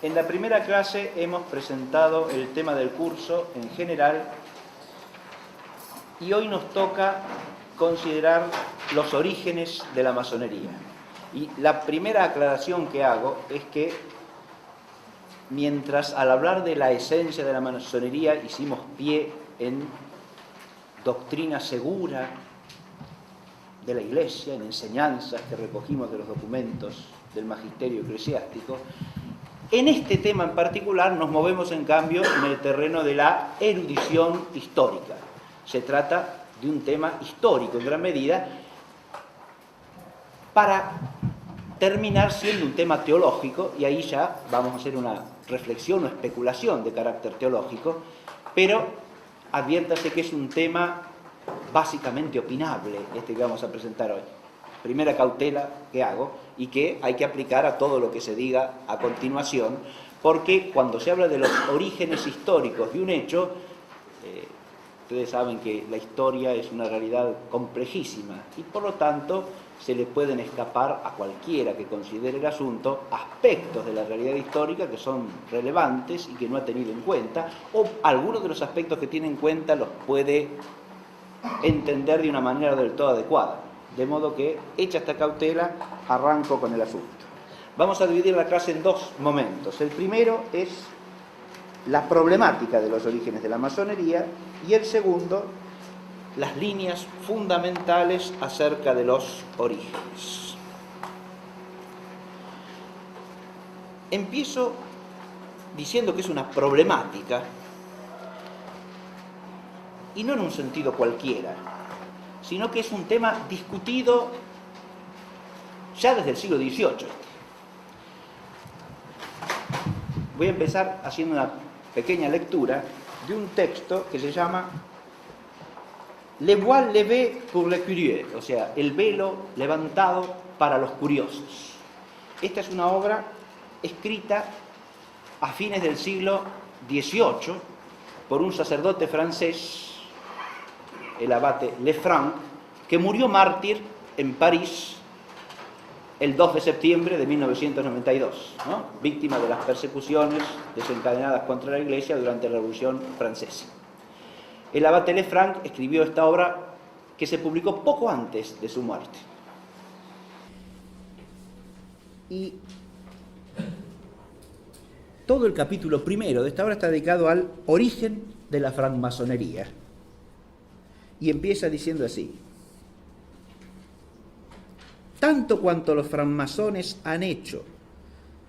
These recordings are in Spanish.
En la primera clase hemos presentado el tema del curso en general y hoy nos toca considerar los orígenes de la masonería. Y la primera aclaración que hago es que mientras al hablar de la esencia de la masonería hicimos pie en doctrina segura de la Iglesia, en enseñanzas que recogimos de los documentos del magisterio eclesiástico, en este tema en particular nos movemos en cambio en el terreno de la erudición histórica. Se trata de un tema histórico en gran medida para terminar siendo un tema teológico, y ahí ya vamos a hacer una reflexión o especulación de carácter teológico, pero adviértase que es un tema básicamente opinable este que vamos a presentar hoy. Primera cautela que hago y que hay que aplicar a todo lo que se diga a continuación, porque cuando se habla de los orígenes históricos de un hecho, ustedes saben que la historia es una realidad complejísima y por lo tanto se le pueden escapar a cualquiera que considere el asunto aspectos de la realidad histórica que son relevantes y que no ha tenido en cuenta, o algunos de los aspectos que tiene en cuenta los puede entender de una manera del todo adecuada. De modo que, hecha esta cautela, arranco con el asunto. Vamos a dividir la clase en dos momentos. El primero es la problemática de los orígenes de la masonería y el segundo, las líneas fundamentales acerca de los orígenes. Empiezo diciendo que es una problemática, y no en un sentido cualquiera, sino que es un tema discutido ya desde el siglo XVIII. Voy a empezar haciendo una pequeña lectura de un texto que se llama Le voile levé pour les curieux, o sea, el velo levantado para los curiosos. Esta es una obra escrita a fines del siglo XVIII por un sacerdote francés, el abate Lefranc, que murió mártir en París el 2 de septiembre de 1992, ¿no? Víctima de las persecuciones desencadenadas contra la Iglesia durante la Revolución Francesa. El abate Lefranc escribió esta obra que se publicó poco antes de su muerte. Y todo el capítulo primero de esta obra está dedicado al origen de la francmasonería. Y empieza diciendo así: tanto cuanto los francmasones han hecho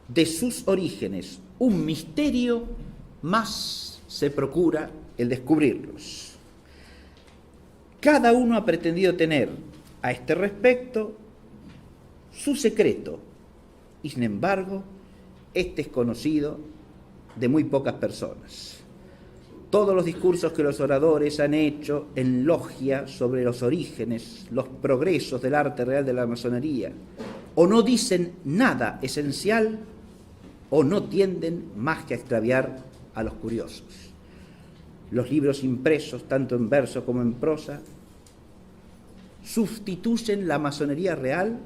de sus orígenes un misterio, más se procura el descubrirlos. Cada uno ha pretendido tener a este respecto su secreto, y sin embargo, este es conocido de muy pocas personas. Todos los discursos que los oradores han hecho en logia sobre los orígenes, los progresos del arte real de la masonería, o no dicen nada esencial, o no tienden más que a extraviar a los curiosos. Los libros impresos, tanto en verso como en prosa, sustituyen la masonería real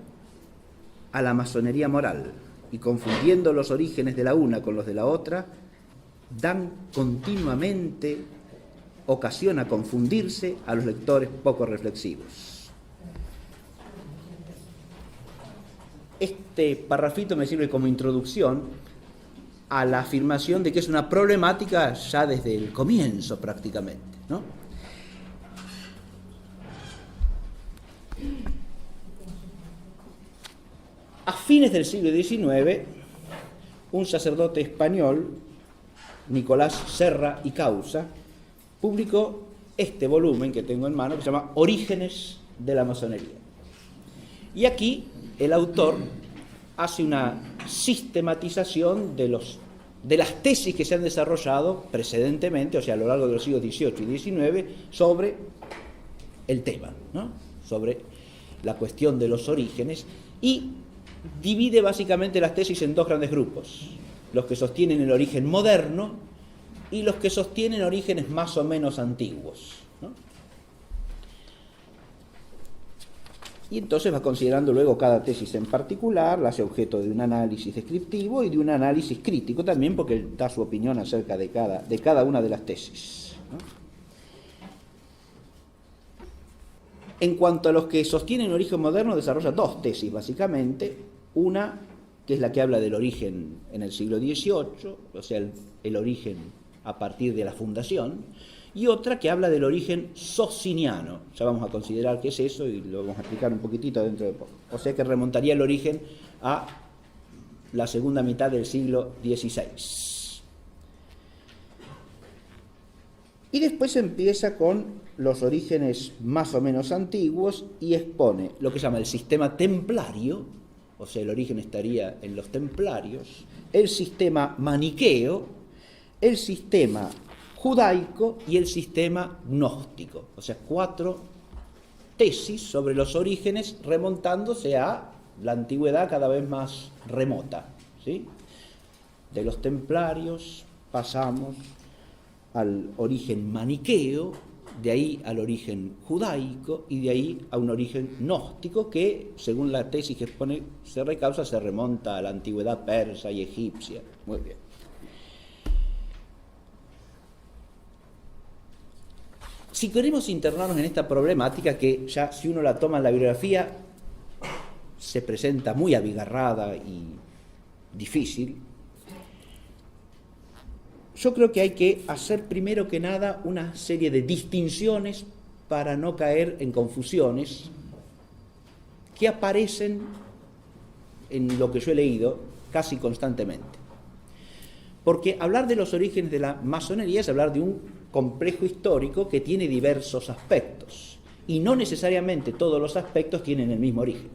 a la masonería moral, y confundiendo los orígenes de la una con los de la otra, dan continuamente ocasión a confundirse a los lectores poco reflexivos. Este parrafito me sirve como introducción a la afirmación de que es una problemática ya desde el comienzo prácticamente, ¿no? A fines del siglo XIX, un sacerdote español, Nicolás Serra y Causa, publicó este volumen que tengo en mano, que se llama Orígenes de la masonería. Y aquí el autor hace una sistematización de las tesis que se han desarrollado precedentemente, o sea, a lo largo de los siglos XVIII y XIX, sobre el tema, ¿no? Sobre la cuestión de los orígenes, y divide básicamente las tesis en dos grandes grupos: los que sostienen el origen moderno y los que sostienen orígenes más o menos antiguos, ¿no? Y entonces va considerando luego cada tesis en particular, la hace objeto de un análisis descriptivo y de un análisis crítico también, porque da su opinión acerca de cada una de las tesis, ¿no? En cuanto a los que sostienen el origen moderno, desarrolla dos tesis básicamente. Una, que es la que habla del origen en el siglo XVIII, o sea, el origen a partir de la fundación, y otra que habla del origen sociniano. Ya vamos a considerar qué es eso y lo vamos a explicar un poquitito dentro de poco. O sea que remontaría el origen a la segunda mitad del siglo XVI. Y después empieza con los orígenes más o menos antiguos y expone lo que se llama el sistema templario, o sea, el origen estaría en los templarios, el sistema maniqueo, el sistema judaico y el sistema gnóstico. O sea, 4 tesis sobre los orígenes remontándose a la antigüedad cada vez más remota, ¿sí? De los templarios pasamos al origen maniqueo, de ahí al origen judaico y de ahí a un origen gnóstico que, según la tesis que expone Serra y Causa, se remonta a la antigüedad persa y egipcia. Muy bien. Si queremos internarnos en esta problemática, que ya si uno la toma en la bibliografía se presenta muy abigarrada y difícil, yo creo que hay que hacer primero que nada una serie de distinciones para no caer en confusiones que aparecen en lo que yo he leído casi constantemente. Porque hablar de los orígenes de la masonería es hablar de un complejo histórico que tiene diversos aspectos, y no necesariamente todos los aspectos tienen el mismo origen.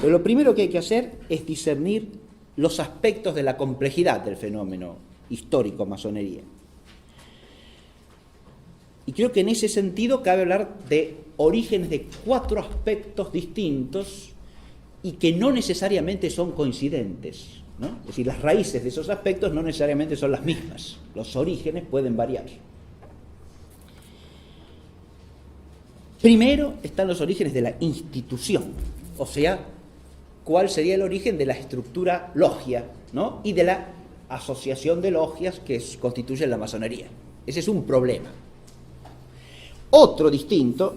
Pero lo primero que hay que hacer es discernir los aspectos de la complejidad del fenómeno histórico masonería. Y creo que en ese sentido cabe hablar de orígenes de 4 aspectos distintos y que no necesariamente son coincidentes, ¿no? Es decir, las raíces de esos aspectos no necesariamente son las mismas. Los orígenes pueden variar. Primero están los orígenes de la institución, o sea, cuál sería el origen de la estructura logia, ¿no? Y de la asociación de logias que constituyen la masonería. Ese es un problema. Otro distinto,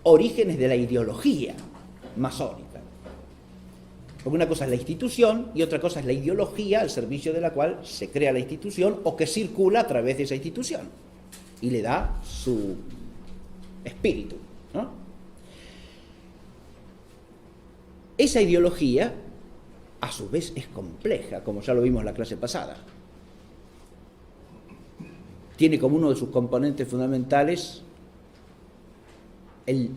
orígenes de la ideología masónica. Porque una cosa es la institución y otra cosa es la ideología al servicio de la cual se crea la institución o que circula a través de esa institución y le da su espíritu, ¿no? Esa ideología, a su vez, es compleja, como ya lo vimos en la clase pasada. Tiene como uno de sus componentes fundamentales el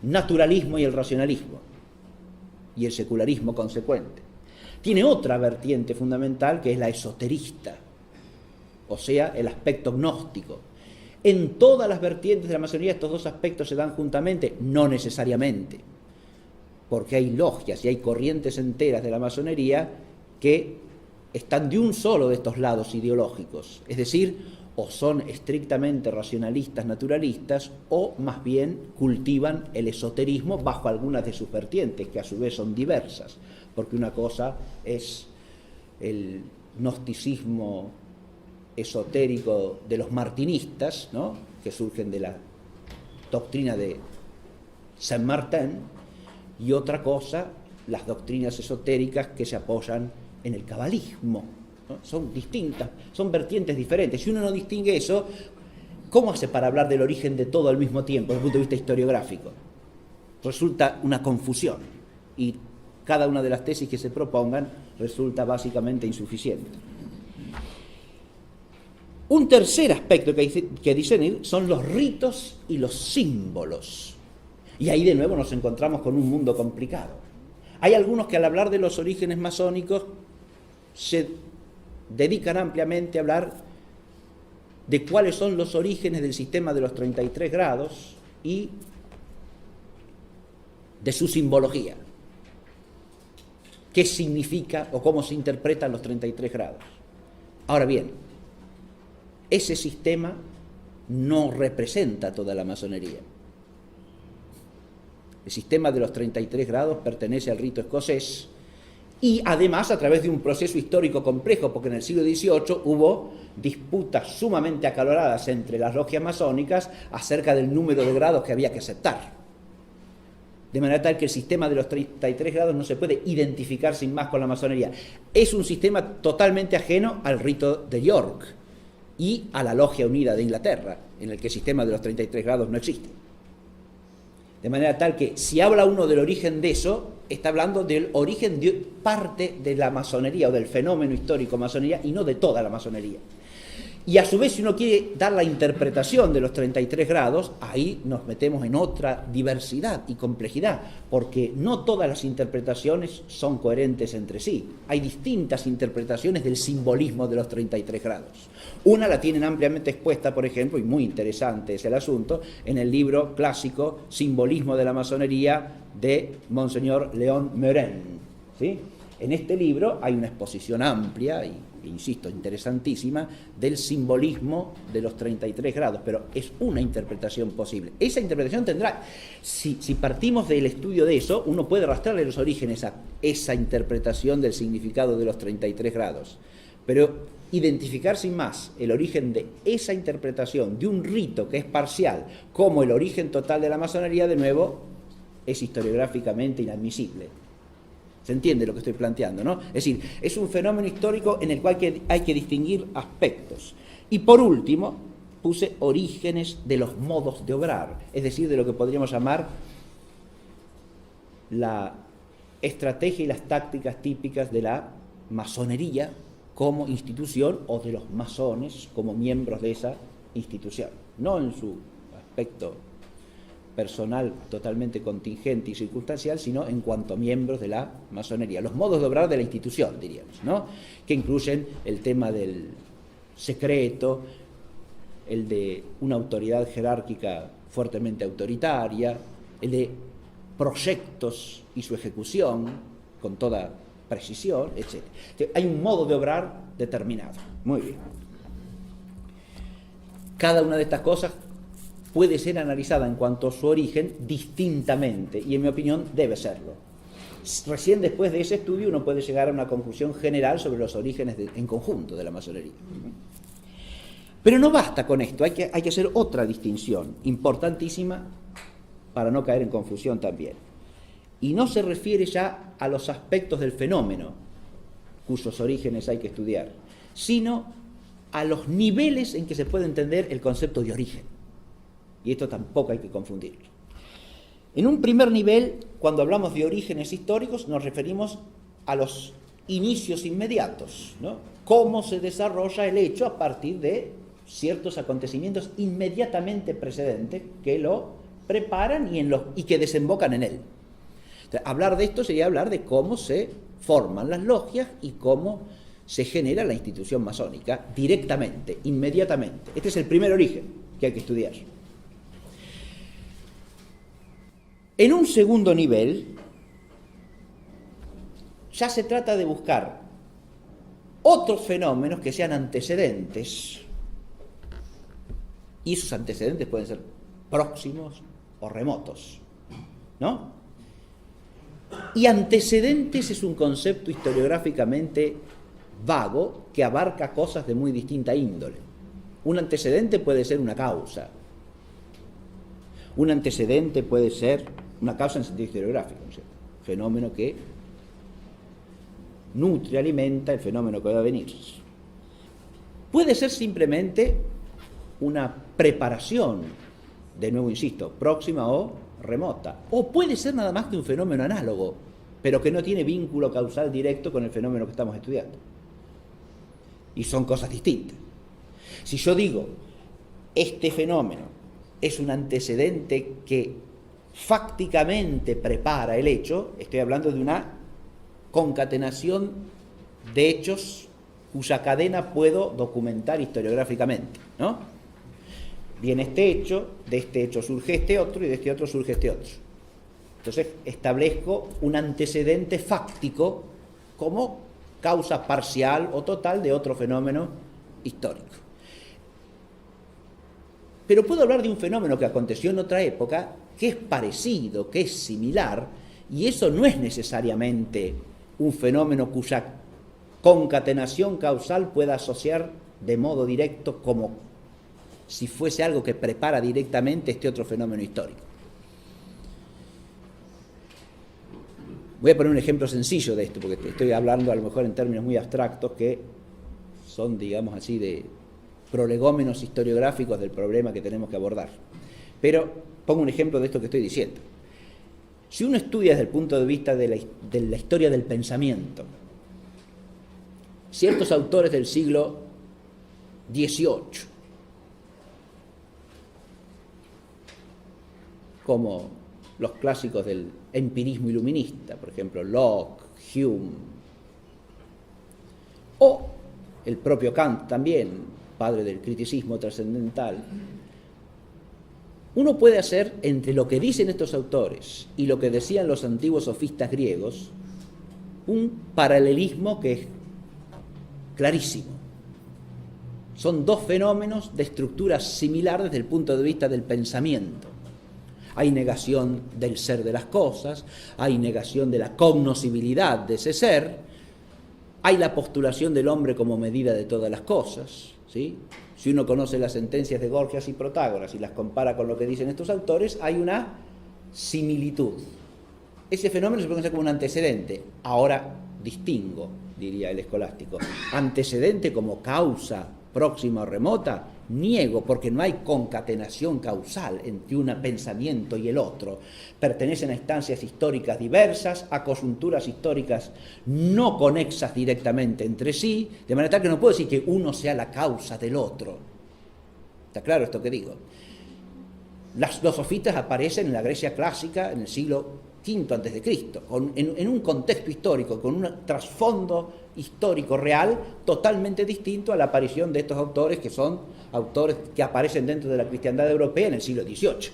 naturalismo y el racionalismo, y el secularismo consecuente. Tiene otra vertiente fundamental que es la esoterista, o sea, el aspecto gnóstico. En todas las vertientes de la masonería estos dos aspectos se dan juntamente, no necesariamente, porque hay logias y hay corrientes enteras de la masonería que están de un solo de estos lados ideológicos, es decir, o son estrictamente racionalistas, naturalistas, o más bien cultivan el esoterismo bajo algunas de sus vertientes, que a su vez son diversas, porque una cosa es el gnosticismo esotérico de los martinistas, ¿no?, que surgen de la doctrina de Saint-Martin, y otra cosa, las doctrinas esotéricas que se apoyan en el cabalismo, ¿no? Son distintas, son vertientes diferentes. Si uno no distingue eso, ¿cómo hace para hablar del origen de todo al mismo tiempo desde el punto de vista historiográfico? Resulta una confusión y cada una de las tesis que se propongan resulta básicamente insuficiente. Un tercer aspecto que hay que discernir son los ritos y los símbolos. Y ahí de nuevo nos encontramos con un mundo complicado. Hay algunos que al hablar de los orígenes masónicos se dedican ampliamente a hablar de cuáles son los orígenes del sistema de los 33 grados y de su simbología. ¿Qué significa o cómo se interpretan los 33 grados? Ahora bien, ese sistema no representa toda la masonería. El sistema de los 33 grados pertenece al rito escocés y además a través de un proceso histórico complejo, porque en el siglo XVIII hubo disputas sumamente acaloradas entre las logias masónicas acerca del número de grados que había que aceptar. De manera tal que el sistema de los 33 grados no se puede identificar sin más con la masonería. Es un sistema totalmente ajeno al rito de York y a la Logia Unida de Inglaterra, en el que el sistema de los 33 grados no existe. De manera tal que si habla uno del origen de eso, está hablando del origen de parte de la masonería o del fenómeno histórico masonería y no de toda la masonería. Y a su vez, si uno quiere dar la interpretación de los 33 grados, ahí nos metemos en otra diversidad y complejidad, porque no todas las interpretaciones son coherentes entre sí. Hay distintas interpretaciones del simbolismo de los 33 grados. Una la tienen ampliamente expuesta, por ejemplo, y muy interesante es el asunto, en el libro clásico Simbolismo de la Masonería de Monseñor Léon Meurin, ¿sí? En este libro hay una exposición amplia y, insisto, interesantísima del simbolismo de los 33 grados, pero es una interpretación posible. Esa interpretación tendrá, si partimos del estudio de eso, uno puede arrastrarle los orígenes a esa interpretación del significado de los 33 grados, pero identificar sin más el origen de esa interpretación de un rito que es parcial como el origen total de la masonería, de nuevo, es historiográficamente inadmisible. ¿Se entiende lo que estoy planteando, no? Es decir, es un fenómeno histórico en el cual hay que distinguir aspectos. Y por último, puse orígenes de los modos de obrar, es decir, de lo que podríamos llamar la estrategia y las tácticas típicas de la masonería como institución o de los masones como miembros de esa institución, no en su aspecto personal totalmente contingente y circunstancial, sino en cuanto a miembros de la masonería. Los modos de obrar de la institución, diríamos, ¿no? Que incluyen el tema del secreto, el de una autoridad jerárquica fuertemente autoritaria, el de proyectos y su ejecución con toda precisión, etc. Hay un modo de obrar determinado. Muy bien. Cada una de estas cosas puede ser analizada en cuanto a su origen distintamente, y en mi opinión debe serlo. Recién después de ese estudio uno puede llegar a una conclusión general sobre los orígenes en conjunto de la masonería. Pero no basta con esto, hay que hacer otra distinción importantísima para no caer en confusión también. Y no se refiere ya a los aspectos del fenómeno, cuyos orígenes hay que estudiar, sino a los niveles en que se puede entender el concepto de origen. Y esto tampoco hay que confundirlo. En un primer nivel, cuando hablamos de orígenes históricos, nos referimos a los inicios inmediatos, ¿no? Cómo se desarrolla el hecho a partir de ciertos acontecimientos inmediatamente precedentes que lo preparan y que desembocan en él. Entonces, hablar de esto sería hablar de cómo se forman las logias y cómo se genera la institución masónica directamente, inmediatamente. Este es el primer origen que hay que estudiar. En un segundo nivel, ya se trata de buscar otros fenómenos que sean antecedentes, y esos antecedentes pueden ser próximos o remotos, ¿no? Y antecedentes es un concepto historiográficamente vago que abarca cosas de muy distinta índole. Un antecedente puede ser una causa. Un antecedente puede ser una causa en sentido historiográfico, ¿no es cierto? Fenómeno que nutre, alimenta el fenómeno que va a venir. Puede ser simplemente una preparación, de nuevo insisto, próxima o remota. O puede ser nada más que un fenómeno análogo, pero que no tiene vínculo causal directo con el fenómeno que estamos estudiando. Y son cosas distintas. Si yo digo, este fenómeno es un antecedente que fácticamente prepara el hecho, estoy hablando de una concatenación de hechos cuya cadena puedo documentar historiográficamente, ¿no? Viene este hecho, de este hecho surge este otro y de este otro surge este otro. Entonces establezco un antecedente fáctico como causa parcial o total de otro fenómeno histórico. Pero puedo hablar de un fenómeno que aconteció en otra época que es parecido, que es similar, y eso no es necesariamente un fenómeno cuya concatenación causal pueda asociar de modo directo como si fuese algo que prepara directamente este otro fenómeno histórico. Voy a poner un ejemplo sencillo de esto, porque estoy hablando a lo mejor en términos muy abstractos que son, digamos así, de prolegómenos historiográficos del problema que tenemos que abordar. Pero pongo un ejemplo de esto que estoy diciendo. Si uno estudia desde el punto de vista de la historia del pensamiento, ciertos autores del siglo XVIII, como los clásicos del empirismo iluminista, por ejemplo, Locke, Hume, o el propio Kant también, padre del criticismo trascendental, uno puede hacer entre lo que dicen estos autores y lo que decían los antiguos sofistas griegos un paralelismo que es clarísimo. Son dos fenómenos de estructura similar desde el punto de vista del pensamiento. Hay negación del ser de las cosas, hay negación de la cognoscibilidad de ese ser, hay la postulación del hombre como medida de todas las cosas, ¿sí? Si uno conoce las sentencias de Gorgias y Protágoras y las compara con lo que dicen estos autores, hay una similitud. Ese fenómeno se puede pensar como un antecedente. Ahora distingo, diría el escolástico. Antecedente como causa próxima o remota, niego, porque no hay concatenación causal entre un pensamiento y el otro. Pertenecen a instancias históricas diversas, a coyunturas históricas no conexas directamente entre sí, de manera tal que no puedo decir que uno sea la causa del otro. ¿Está claro esto que digo? Los sofistas aparecen en la Grecia clásica en el siglo V a.C., en un contexto histórico, con un trasfondo histórico real totalmente distinto a la aparición de estos autores, que son autores que aparecen dentro de la cristiandad europea en el siglo XVIII.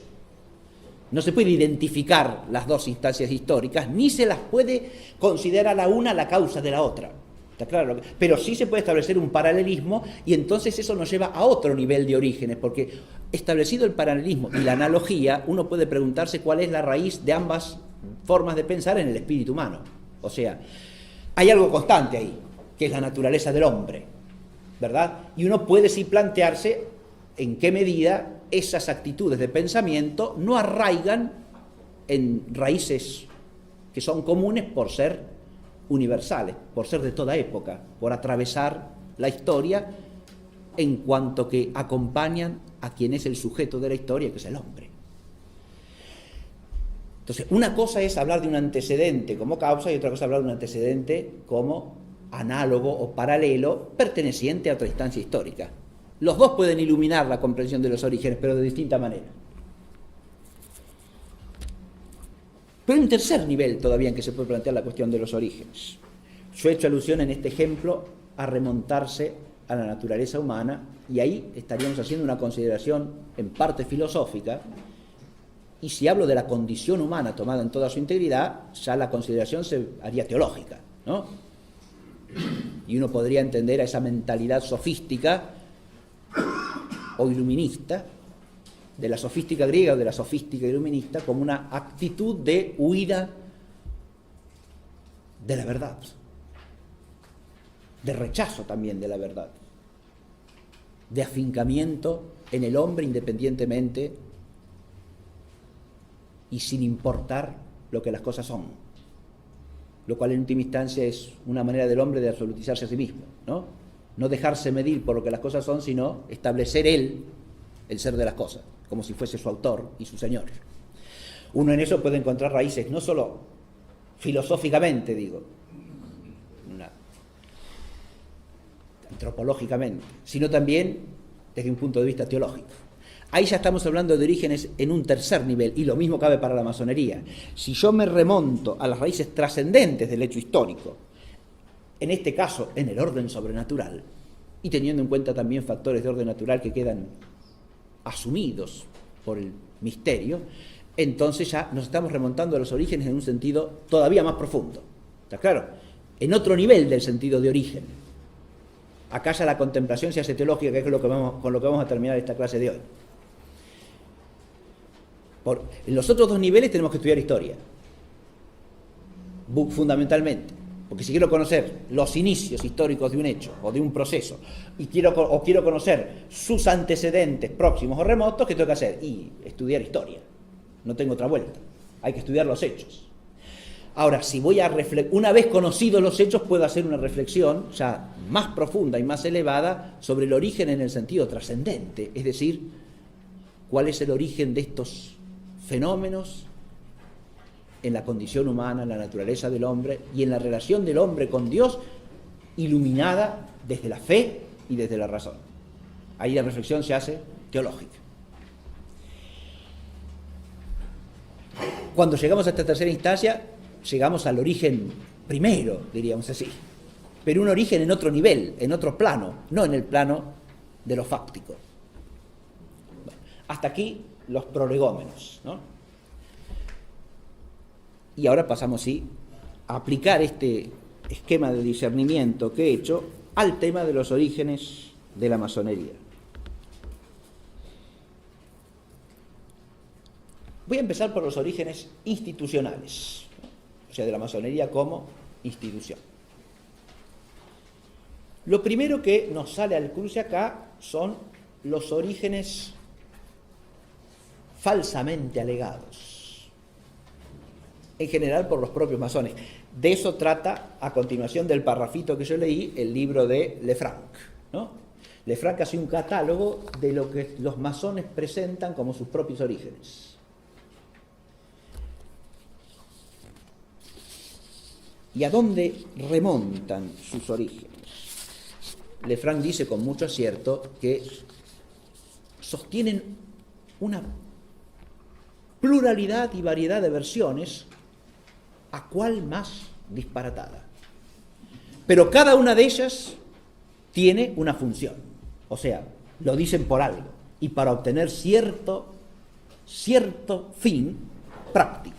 No se puede identificar las dos instancias históricas, ni se las puede considerar a la una la causa de la otra. ¿Está claro? Pero sí se puede establecer un paralelismo, y entonces eso nos lleva a otro nivel de orígenes, porque establecido el paralelismo y la analogía, uno puede preguntarse cuál es la raíz de ambas formas de pensar en el espíritu humano. O sea, hay algo constante ahí, que es la naturaleza del hombre, ¿verdad? Y uno puede sí plantearse en qué medida esas actitudes de pensamiento no arraigan en raíces que son comunes por ser universales, por ser de toda época, por atravesar la historia en cuanto que acompañan a quien es el sujeto de la historia, que es el hombre. Entonces, una cosa es hablar de un antecedente como causa y otra cosa es hablar de un antecedente como análogo o paralelo perteneciente a otra instancia histórica. Los dos pueden iluminar la comprensión de los orígenes, pero de distinta manera. Pero hay un tercer nivel todavía en que se puede plantear la cuestión de los orígenes. Yo he hecho alusión en este ejemplo a remontarse a la naturaleza humana, y ahí estaríamos haciendo una consideración en parte filosófica, y si hablo de la condición humana tomada en toda su integridad, ya la consideración se haría teológica, ¿no? Y uno podría entender a esa mentalidad sofística o iluminista, de la sofística griega o de la sofística iluminista, como una actitud de huida de la verdad, de rechazo también de la verdad, de afincamiento en el hombre independientemente y sin importar lo que las cosas son, lo cual en última instancia es una manera del hombre de absolutizarse a sí mismo, ¿no? No dejarse medir por lo que las cosas son, sino establecer él el ser de las cosas, como si fuese su autor y su señor. Uno en eso puede encontrar raíces, no solo filosóficamente, digo, antropológicamente, sino también desde un punto de vista teológico. Ahí ya estamos hablando de orígenes en un tercer nivel, y lo mismo cabe para la masonería. Si yo me remonto a las raíces trascendentes del hecho histórico, en este caso en el orden sobrenatural, y teniendo en cuenta también factores de orden natural que quedan asumidos por el misterio, entonces ya nos estamos remontando a los orígenes en un sentido todavía más profundo. ¿Está claro? En otro nivel del sentido de origen. Acá ya la contemplación se hace teológica, que es con lo que vamos a terminar esta clase de hoy. En los otros dos niveles tenemos que estudiar historia, fundamentalmente. Porque si quiero conocer los inicios históricos de un hecho o de un proceso y quiero conocer sus antecedentes próximos o remotos, ¿qué tengo que hacer? Y estudiar historia. No tengo otra vuelta. Hay que estudiar los hechos. Ahora, si voy a una vez conocidos los hechos, puedo hacer una reflexión ya más profunda y más elevada sobre el origen en el sentido trascendente, es decir, cuál es el origen de estos fenómenos en la condición humana, en la naturaleza del hombre y en la relación del hombre con Dios, iluminada desde la fe y desde la razón. Ahí la reflexión se hace teológica. Cuando llegamos a esta tercera instancia, llegamos al origen primero, diríamos así, pero un origen en otro nivel, en otro plano, no en el plano de lo fáctico. Bueno, hasta aquí los prolegómenos, ¿no? Y ahora pasamos, sí, a aplicar este esquema de discernimiento que he hecho al tema de los orígenes de la masonería. Voy a empezar por los orígenes institucionales, o sea, de la masonería como institución. Lo primero que nos sale al cruce acá son los orígenes falsamente alegados, en general por los propios masones. De eso trata, a continuación del parrafito que yo leí, el libro de Lefranc, ¿no? Lefranc hace un catálogo de lo que los masones presentan como sus propios orígenes. ¿Y a dónde remontan sus orígenes? Lefranc dice con mucho acierto que sostienen una pluralidad y variedad de versiones, a cuál más disparatada. Pero cada una de ellas tiene una función, o sea, lo dicen por algo y para obtener cierto fin práctico.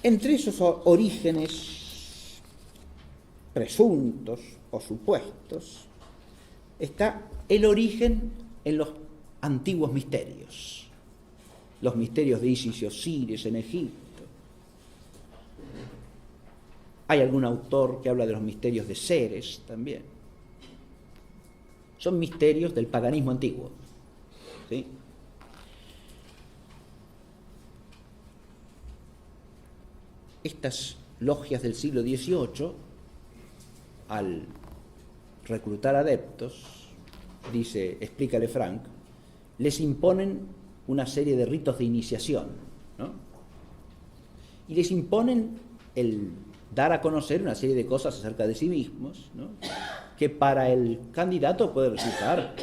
Entre esos orígenes presuntos o supuestos está el origen en los antiguos misterios, los misterios de Isis y Osiris en Egipto. Hay algún autor que habla de los misterios de Ceres también. Son misterios del paganismo antiguo, ¿sí? Estas logias del siglo XVIII, al reclutar adeptos, explica Lefranc, les imponen una serie de ritos de iniciación, ¿no? Y les imponen el dar a conocer una serie de cosas acerca de sí mismos, ¿no? Que para el candidato puede resultar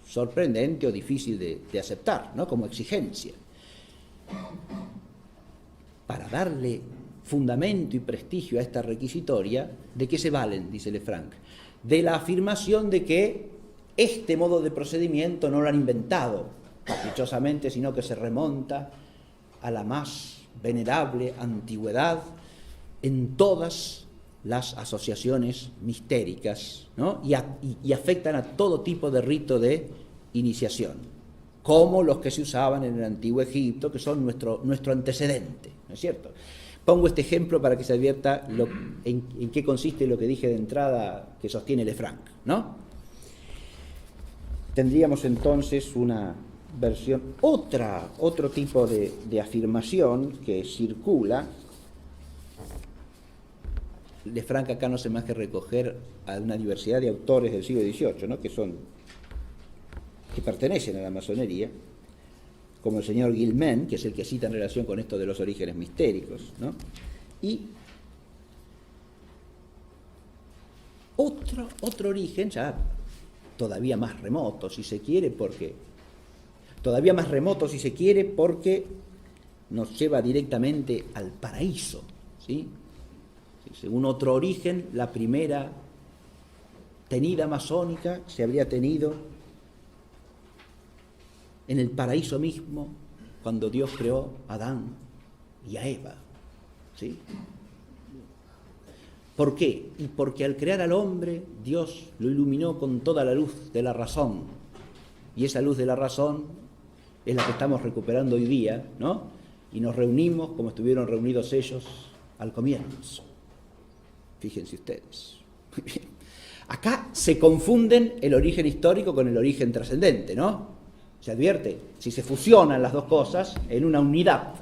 sorprendente o difícil de aceptar, ¿no? Como exigencia. Para darle fundamento y prestigio a esta requisitoria, ¿de qué se valen?, dice Lefranc, de la afirmación de que este modo de procedimiento no lo han inventado caprichosamente, sino que se remonta a la más venerable antigüedad en todas las asociaciones mistéricas, ¿no? y afectan a todo tipo de rito de iniciación, como los que se usaban en el antiguo Egipto, que son nuestro antecedente, ¿no es cierto? Pongo este ejemplo para que se advierta en qué consiste lo que dije de entrada que sostiene Lefranc, ¿no? Tendríamos entonces una versión, otro tipo de afirmación que circula. Lefranc acá no hace más que recoger a una diversidad de autores del siglo XVIII, ¿no? que pertenecen a la masonería, como el señor Guilmen, que es el que cita en relación con esto de los orígenes mistéricos, ¿no? Y otro origen, ya todavía más remoto, si se quiere, porque nos lleva directamente al paraíso, ¿sí? Según otro origen, la primera tenida masónica se habría tenido en el paraíso mismo, cuando Dios creó a Adán y a Eva. ¿sí? ¿Por qué? Y porque al crear al hombre, Dios lo iluminó con toda la luz de la razón. Y esa luz de la razón es la que estamos recuperando hoy día, ¿no? Y nos reunimos como estuvieron reunidos ellos al comienzo. Fíjense ustedes. Muy bien. Acá se confunden el origen histórico con el origen trascendente, ¿no? Se advierte, si se fusionan las dos cosas en una unidad,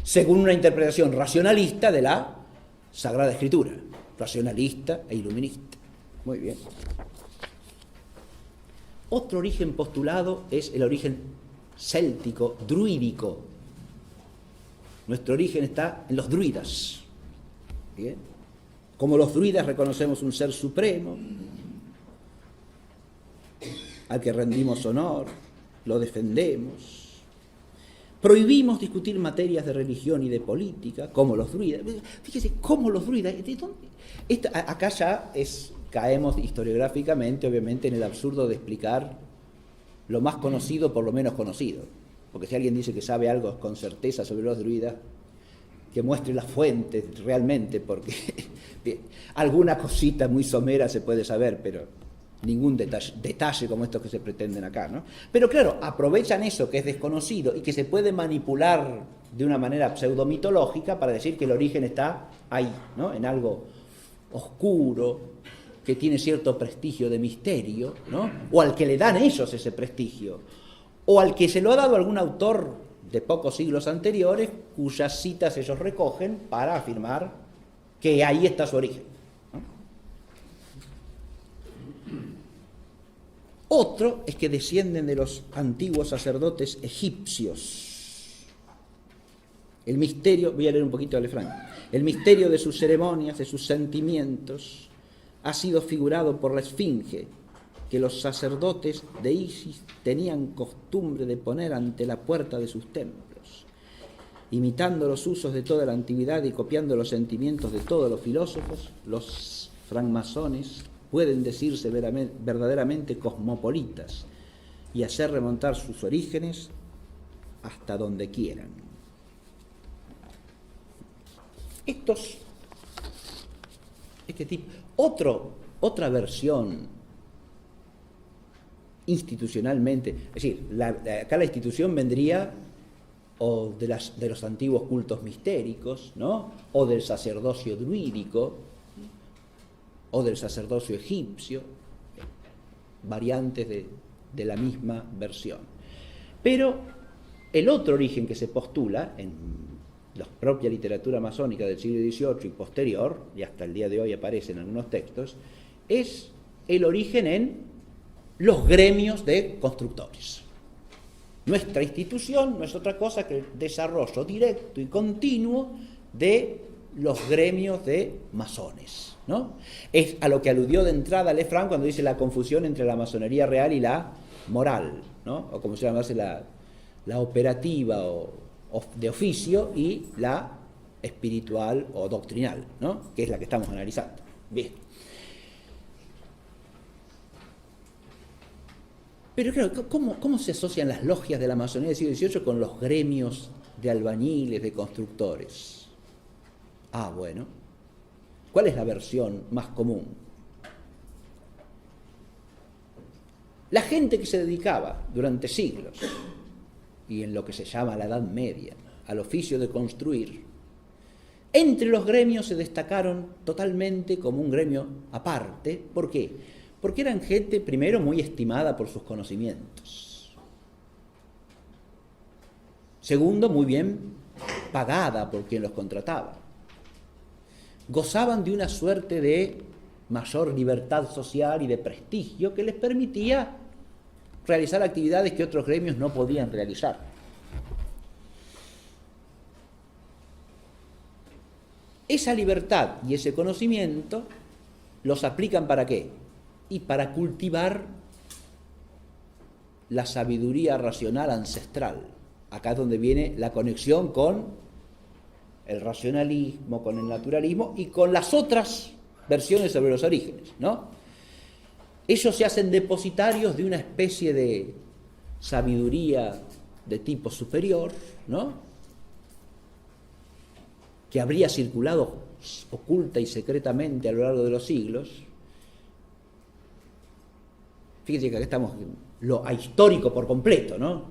según una interpretación racionalista de la Sagrada Escritura, racionalista e iluminista. Muy bien. Otro origen postulado es el origen céltico, druídico. Nuestro origen está en los druidas. ¿Bien? Como los druidas reconocemos un ser supremo, al que rendimos honor, lo defendemos. Prohibimos discutir materias de religión y de política, como los druidas. Fíjese, como los druidas. ¿De dónde? Acá ya caemos historiográficamente, obviamente, en el absurdo de explicar lo más conocido por lo menos conocido. Porque si alguien dice que sabe algo con certeza sobre los druidas, que muestre las fuentes realmente, porque bien, alguna cosita muy somera se puede saber, pero ningún detalle como estos que se pretenden acá, ¿no? Pero claro, aprovechan eso que es desconocido y que se puede manipular de una manera pseudomitológica para decir que el origen está ahí, ¿no? En algo oscuro, que tiene cierto prestigio de misterio, ¿no? O al que le dan ellos ese prestigio, o al que se lo ha dado algún autor de pocos siglos anteriores, cuyas citas ellos recogen para afirmar que ahí está su origen. Otro es que descienden de los antiguos sacerdotes egipcios. El misterio, voy a leer un poquito de Lefranc, el misterio de sus ceremonias, de sus sentimientos, ha sido figurado por la Esfinge, que los sacerdotes de Isis tenían costumbre de poner ante la puerta de sus templos, imitando los usos de toda la antigüedad y copiando los sentimientos de todos los filósofos. Los francmasones pueden decirse verdaderamente cosmopolitas y hacer remontar sus orígenes hasta donde quieran. Este tipo, otra versión institucionalmente, es decir, acá la institución vendría o de los antiguos cultos mistéricos, ¿no? O del sacerdocio druídico, o del sacerdocio egipcio, variantes de la misma versión. Pero el otro origen que se postula en la propia literatura masónica del siglo XVIII y posterior, y hasta el día de hoy aparece en algunos textos, es el origen en los gremios de constructores. Nuestra institución no es otra cosa que el desarrollo directo y continuo de los gremios de masones, ¿no? Es a lo que aludió de entrada Lefranc cuando dice la confusión entre la masonería real y la moral, ¿no? O como se llama la operativa o de oficio y la espiritual o doctrinal, ¿no? Que es la que estamos analizando. Bien. Pero claro, ¿cómo se asocian las logias de la masonería del siglo XVIII con los gremios de albañiles, de constructores? Ah, bueno. ¿Cuál es la versión más común? La gente que se dedicaba durante siglos, y en lo que se llama la Edad Media, al oficio de construir, entre los gremios se destacaron totalmente como un gremio aparte. ¿Por qué? Porque eran gente, primero, muy estimada por sus conocimientos. Segundo, muy bien pagada por quien los contrataba. Gozaban de una suerte de mayor libertad social y de prestigio que les permitía realizar actividades que otros gremios no podían realizar. Esa libertad y ese conocimiento los aplican ¿para qué? Y para cultivar la sabiduría racional ancestral. Acá es donde viene la conexión con el racionalismo, con el naturalismo y con las otras versiones sobre los orígenes, ¿no? Ellos se hacen depositarios de una especie de sabiduría de tipo superior, ¿no? que habría circulado oculta y secretamente a lo largo de los siglos. Fíjense que acá estamos lo ahistórico por completo, ¿no?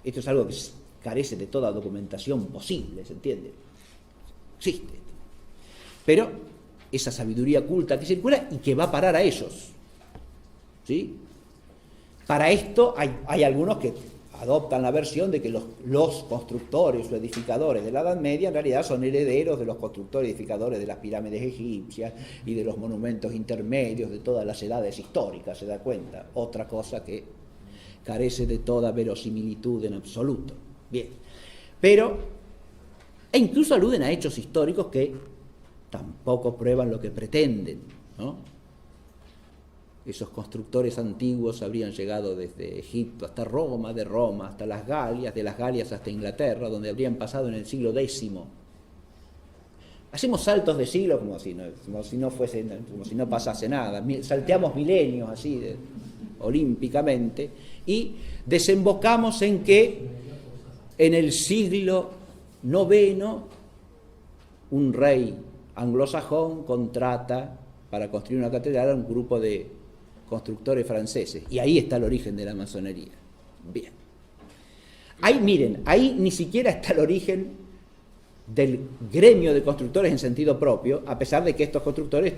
Esto es algo que carece de toda documentación posible, ¿se entiende? Existe. Pero esa sabiduría oculta que circula y que va a parar a ellos, ¿sí? Para esto hay algunos que adoptan la versión de que los constructores o edificadores de la Edad Media en realidad son herederos de los constructores y edificadores de las pirámides egipcias y de los monumentos intermedios de todas las edades históricas, ¿se da cuenta? Otra cosa que carece de toda verosimilitud en absoluto. Bien, pero, e incluso aluden a hechos históricos que tampoco prueban lo que pretenden, ¿no? Esos constructores antiguos habrían llegado desde Egipto hasta Roma, de Roma hasta las Galias, de las Galias hasta Inglaterra, donde habrían pasado en el siglo X. Hacemos saltos de siglo como si no pasase nada, salteamos milenios así, olímpicamente, y desembocamos en que en el siglo IX un rey anglosajón contrata para construir una catedral a un grupo de constructores franceses, y ahí está el origen de la masonería. Bien. Ahí, miren, ahí ni siquiera está el origen del gremio de constructores en sentido propio, a pesar de que estos constructores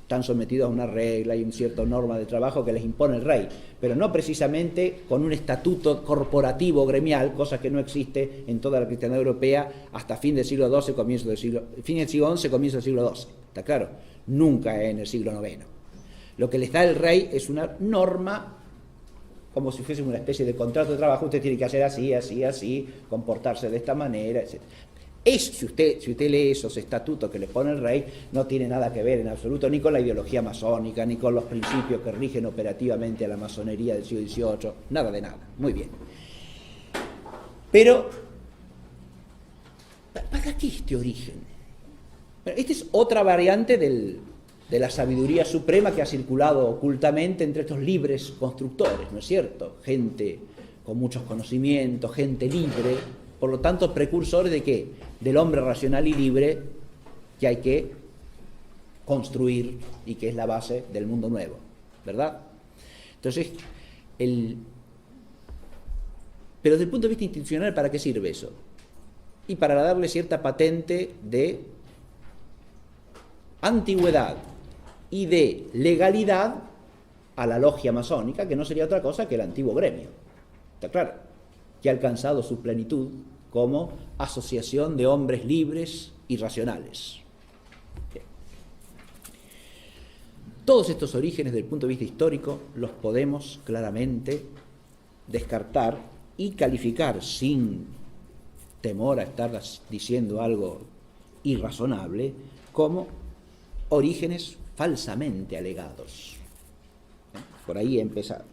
están sometidos a una regla y una cierta norma de trabajo que les impone el rey, pero no precisamente con un estatuto corporativo gremial, cosa que no existe en toda la cristiandad europea hasta fin del siglo XII, fin del siglo XI, comienzo del siglo XII. ¿Está claro? Nunca en el siglo IX. Lo que les da el rey es una norma, como si fuese una especie de contrato de trabajo. Usted tiene que hacer así, así, así, comportarse de esta manera, etc. Si usted lee esos estatutos que le pone el rey, no tiene nada que ver en absoluto ni con la ideología masónica, ni con los principios que rigen operativamente a la masonería del siglo XVIII, nada de nada. Muy bien. Pero, ¿para qué este origen? Bueno, esta es otra variante de la sabiduría suprema que ha circulado ocultamente entre estos libres constructores, ¿no es cierto? Gente con muchos conocimientos, gente libre, por lo tanto precursores de ¿qué? Del hombre racional y libre que hay que construir y que es la base del mundo nuevo, ¿verdad? Entonces, pero desde el punto de vista institucional, ¿para qué sirve eso? Y para darle cierta patente de antigüedad y de legalidad a la logia masónica, que no sería otra cosa que el antiguo gremio, ¿está claro? Que ha alcanzado su plenitud como asociación de hombres libres y racionales. Bien. Todos estos orígenes desde el punto de vista histórico los podemos claramente descartar y calificar sin temor a estar diciendo algo irrazonable como orígenes falsamente alegados. Por ahí he empezado.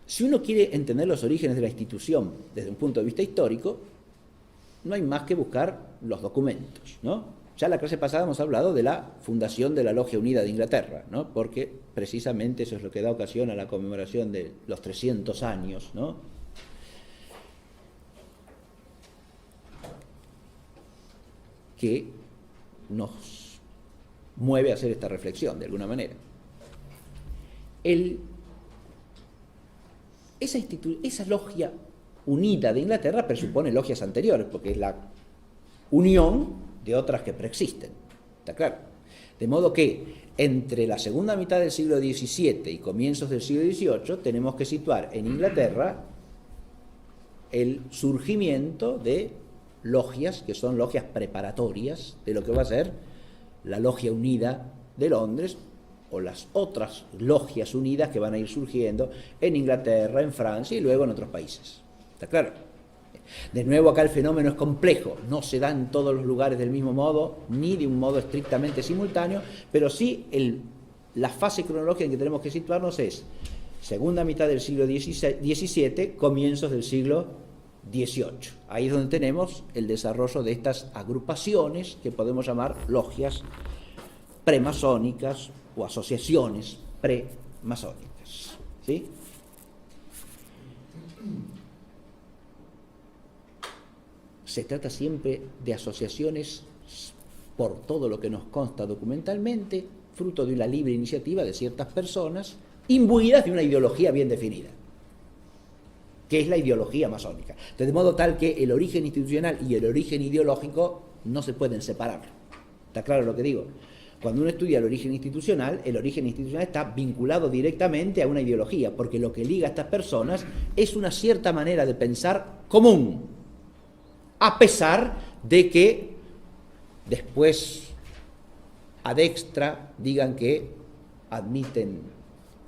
Si uno quiere entender los orígenes de la institución desde un punto de vista histórico, no hay más que buscar los documentos, ¿no? Ya la clase pasada hemos hablado de la fundación de la Logia Unida de Inglaterra, ¿no? Porque precisamente eso es lo que da ocasión a la conmemoración de los 300 años, ¿no? Que nos mueve a hacer esta reflexión de alguna manera. Esa logia unida de Inglaterra presupone logias anteriores, porque es la unión de otras que preexisten, ¿está claro? De modo que entre la segunda mitad del siglo XVII y comienzos del siglo XVIII tenemos que situar en Inglaterra el surgimiento de logias, que son logias preparatorias de lo que va a ser la Logia Unida de Londres, o las otras logias unidas que van a ir surgiendo en Inglaterra, en Francia y luego en otros países. ¿Está claro? De nuevo, acá el fenómeno es complejo, no se da en todos los lugares del mismo modo, ni de un modo estrictamente simultáneo, pero sí la fase cronológica en que tenemos que situarnos es segunda mitad del siglo XVII, comienzos del siglo XVIII. Ahí es donde tenemos el desarrollo de estas agrupaciones que podemos llamar logias premasónicas o asociaciones premasónicas, ¿sí? se trata siempre de asociaciones, por todo lo que nos consta documentalmente, fruto de una libre iniciativa de ciertas personas, imbuidas de una ideología bien definida, que es la ideología masónica. De modo tal que el origen institucional y el origen ideológico no se pueden separar. ¿Está claro lo que digo? Cuando uno estudia el origen institucional está vinculado directamente a una ideología, porque lo que liga a estas personas es una cierta manera de pensar común, a pesar de que después ad extra digan que admiten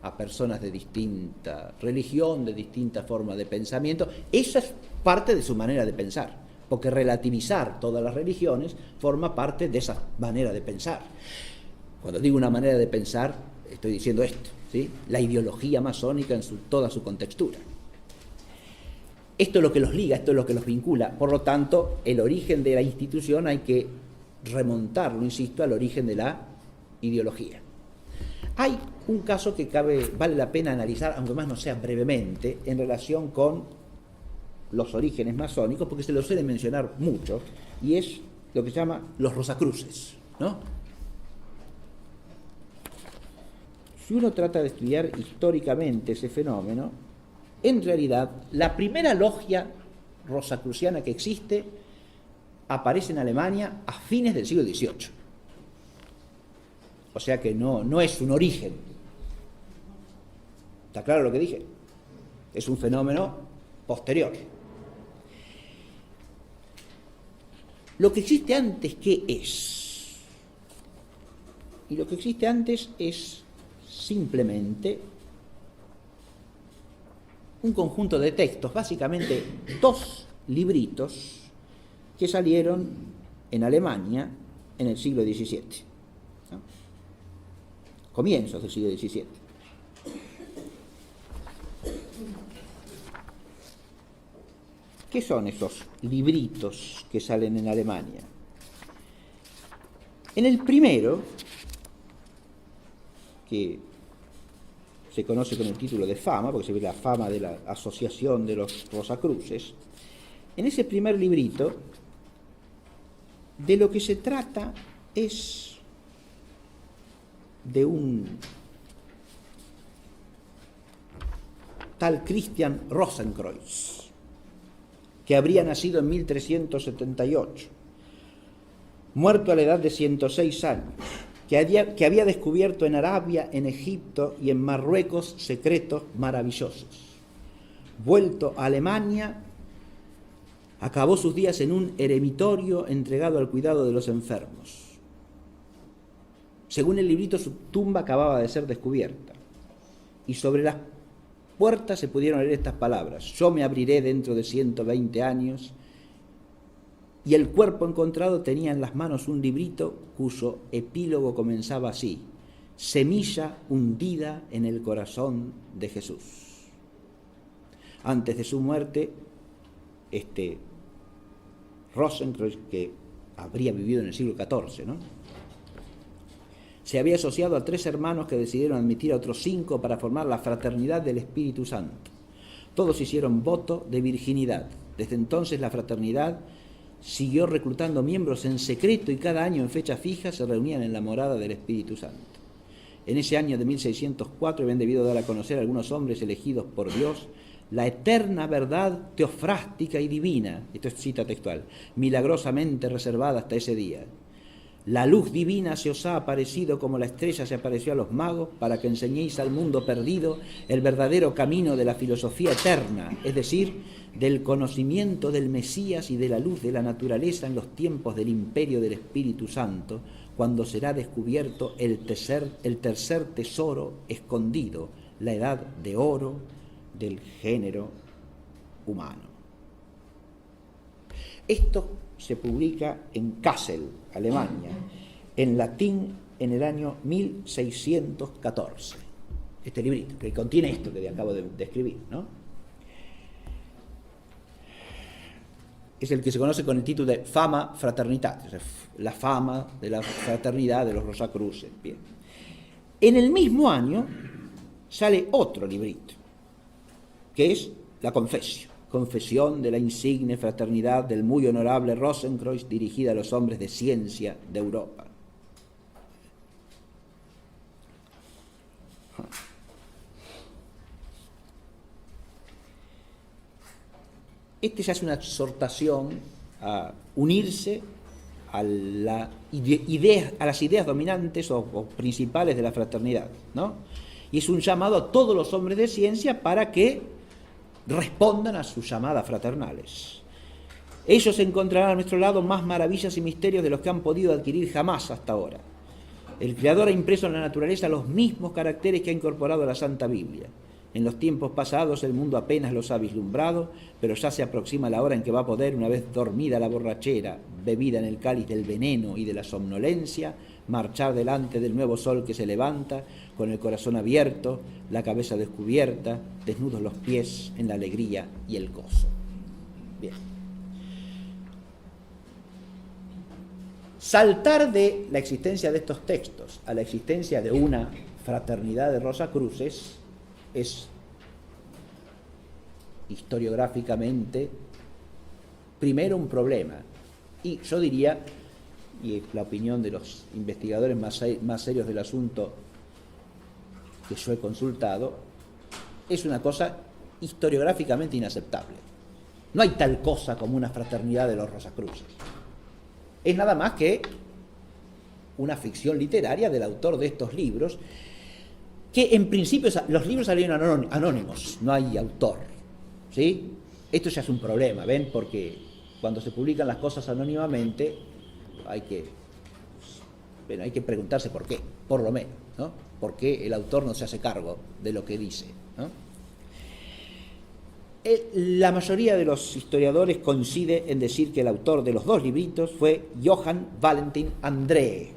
a personas de distinta religión, de distinta forma de pensamiento. Esa es parte de su manera de pensar, porque relativizar todas las religiones forma parte de esa manera de pensar. Cuando digo una manera de pensar, estoy diciendo esto, ¿sí? La ideología masónica en toda su contextura. Esto es lo que los liga, esto es lo que los vincula. Por lo tanto, el origen de la institución hay que remontarlo, insisto, al origen de la ideología. Hay un caso que vale la pena analizar, aunque más no sea brevemente, en relación con los orígenes masónicos, porque se lo suele mencionar mucho, y es lo que se llama los Rosacruces, ¿no? Si uno trata de estudiar históricamente ese fenómeno, en realidad la primera logia rosacruciana que existe aparece en Alemania a fines del siglo XVIII. O sea que no es un origen. ¿Está claro lo que dije? Es un fenómeno posterior. Lo que existe antes, ¿qué es? Y lo que existe antes es simplemente un conjunto de textos, básicamente 2 libritos que salieron en Alemania en el siglo XVII, ¿no? Comienzos del siglo XVII. ¿Qué son esos libritos que salen en Alemania? En el primero, que se conoce con el título de Fama, porque se ve la fama de la asociación de los Rosacruces, en ese primer librito, de lo que se trata es de un tal Christian Rosenkreuz, que habría nacido en 1378, muerto a la edad de 106 años, que había descubierto en Arabia, en Egipto y en Marruecos secretos maravillosos. Vuelto a Alemania, acabó sus días en un eremitorio entregado al cuidado de los enfermos. Según el librito, su tumba acababa de ser descubierta, y sobre las puertas se pudieron leer estas palabras: yo me abriré dentro de 120 años, y el cuerpo encontrado tenía en las manos un librito cuyo epílogo comenzaba así: semilla hundida en el corazón de Jesús. Antes de su muerte, Rosenkreuz, que habría vivido en el siglo XIV, ¿no?, se había asociado a 3 hermanos que decidieron admitir a otros 5 para formar la Fraternidad del Espíritu Santo. Todos hicieron voto de virginidad. Desde entonces la fraternidad siguió reclutando miembros en secreto y cada año en fecha fija se reunían en la morada del Espíritu Santo. En ese año de 1604 habían debido dar a conocer a algunos hombres elegidos por Dios la eterna verdad teofrástica y divina, esto es cita textual, milagrosamente reservada hasta ese día. La luz divina se os ha aparecido como la estrella se apareció a los magos para que enseñéis al mundo perdido el verdadero camino de la filosofía eterna, es decir, del conocimiento del Mesías y de la luz de la naturaleza en los tiempos del imperio del Espíritu Santo, cuando será descubierto el tercer tesoro escondido, la edad de oro del género humano. Esto se publica en Kassel, Alemania, en latín en el año 1614. Este librito, que contiene esto que acabo de describir, ¿no? Es el que se conoce con el título de Fama Fraternitatis, o sea, la fama de la fraternidad de los Rosacruces. Bien. En el mismo año sale otro librito, que es la Confesio. confesión de la insigne fraternidad del muy honorable Rosenkreuz dirigida a los hombres de ciencia de Europa. Este ya es una exhortación a unirse a las ideas dominantes o principales de la fraternidad, ¿no? Y es un llamado a todos los hombres de ciencia para que respondan a sus llamadas fraternales. Ellos encontrarán a nuestro lado más maravillas y misterios de los que han podido adquirir jamás hasta ahora. El Creador ha impreso en la naturaleza los mismos caracteres que ha incorporado a la Santa Biblia. En los tiempos pasados el mundo apenas los ha vislumbrado, pero ya se aproxima la hora en que va a poder, una vez dormida la borrachera, bebida en el cáliz del veneno y de la somnolencia, marchar delante del nuevo sol que se levanta, con el corazón abierto, la cabeza descubierta, desnudos los pies en la alegría y el gozo. Bien. Saltar de la existencia de estos textos a la existencia de una fraternidad de Rosacruces es historiográficamente primero un problema, y yo diría, y es la opinión de los investigadores más serios del asunto que yo he consultado, es una cosa historiográficamente inaceptable. No hay tal cosa como una fraternidad de los Rosacruces. Es nada más que una ficción literaria del autor de estos libros, que en principio los libros salieron anónimos, no hay autor, ¿sí? Esto ya es un problema, ¿ven? Porque cuando se publican las cosas anónimamente hay que preguntarse por qué, por lo menos, ¿no? ¿Por qué el autor no se hace cargo de lo que dice, ¿no? La mayoría de los historiadores coincide en decir que el autor de los dos libritos fue Johann Valentin Andreae,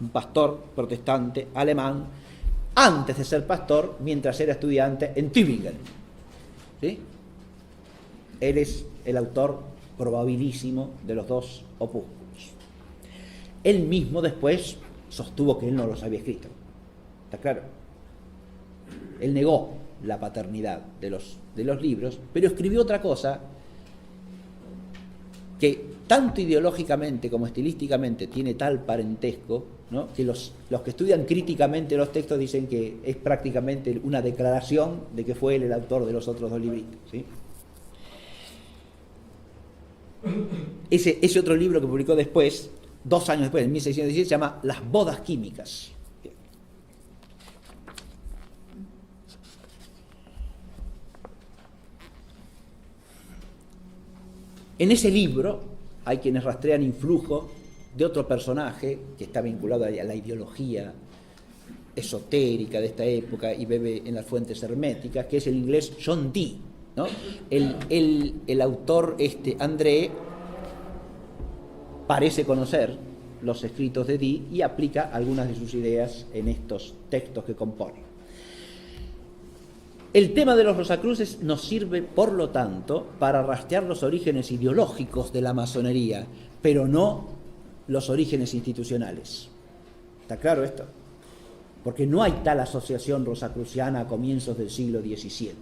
un pastor protestante alemán, antes de ser pastor, mientras era estudiante en Tübingen, ¿sí? Él es el autor probabilísimo de los dos opúsculos. Él mismo después sostuvo que él no los había escrito. ¿Está claro? Él negó la paternidad de los libros, pero escribió otra cosa que tanto ideológicamente como estilísticamente tiene tal parentesco, ¿no? Que los que estudian críticamente los textos dicen que es prácticamente una declaración de que fue él el autor de los otros dos libritos, ¿sí? Ese otro libro que publicó después, 2 años después, en 1617, se llama Las bodas químicas. En ese libro hay quienes rastrean influjo de otro personaje que está vinculado a la ideología esotérica de esta época y bebe en las fuentes herméticas, que es el inglés John Dee, ¿no? El autor André parece conocer los escritos de Dee y aplica algunas de sus ideas en estos textos que compone. El tema de los Rosacruces nos sirve, por lo tanto, para rastrear los orígenes ideológicos de la masonería, pero no los orígenes institucionales. ¿Está claro esto? Porque no hay tal asociación rosacruciana a comienzos del siglo XVII.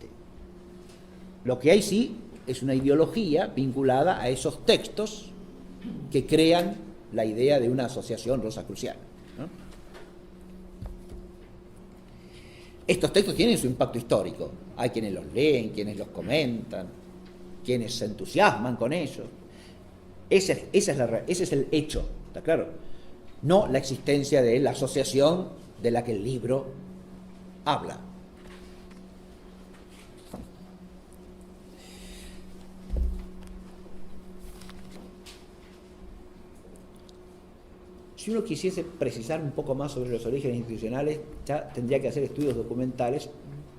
Lo que hay sí es una ideología vinculada a esos textos que crean la idea de una asociación rosacruciana, ¿no? Estos textos tienen su impacto histórico. Hay quienes los leen, quienes los comentan, quienes se entusiasman con ellos. Ese es el hecho, ¿está claro? No la existencia de la asociación de la que el libro habla. Si uno quisiese precisar un poco más sobre los orígenes institucionales, ya tendría que hacer estudios documentales,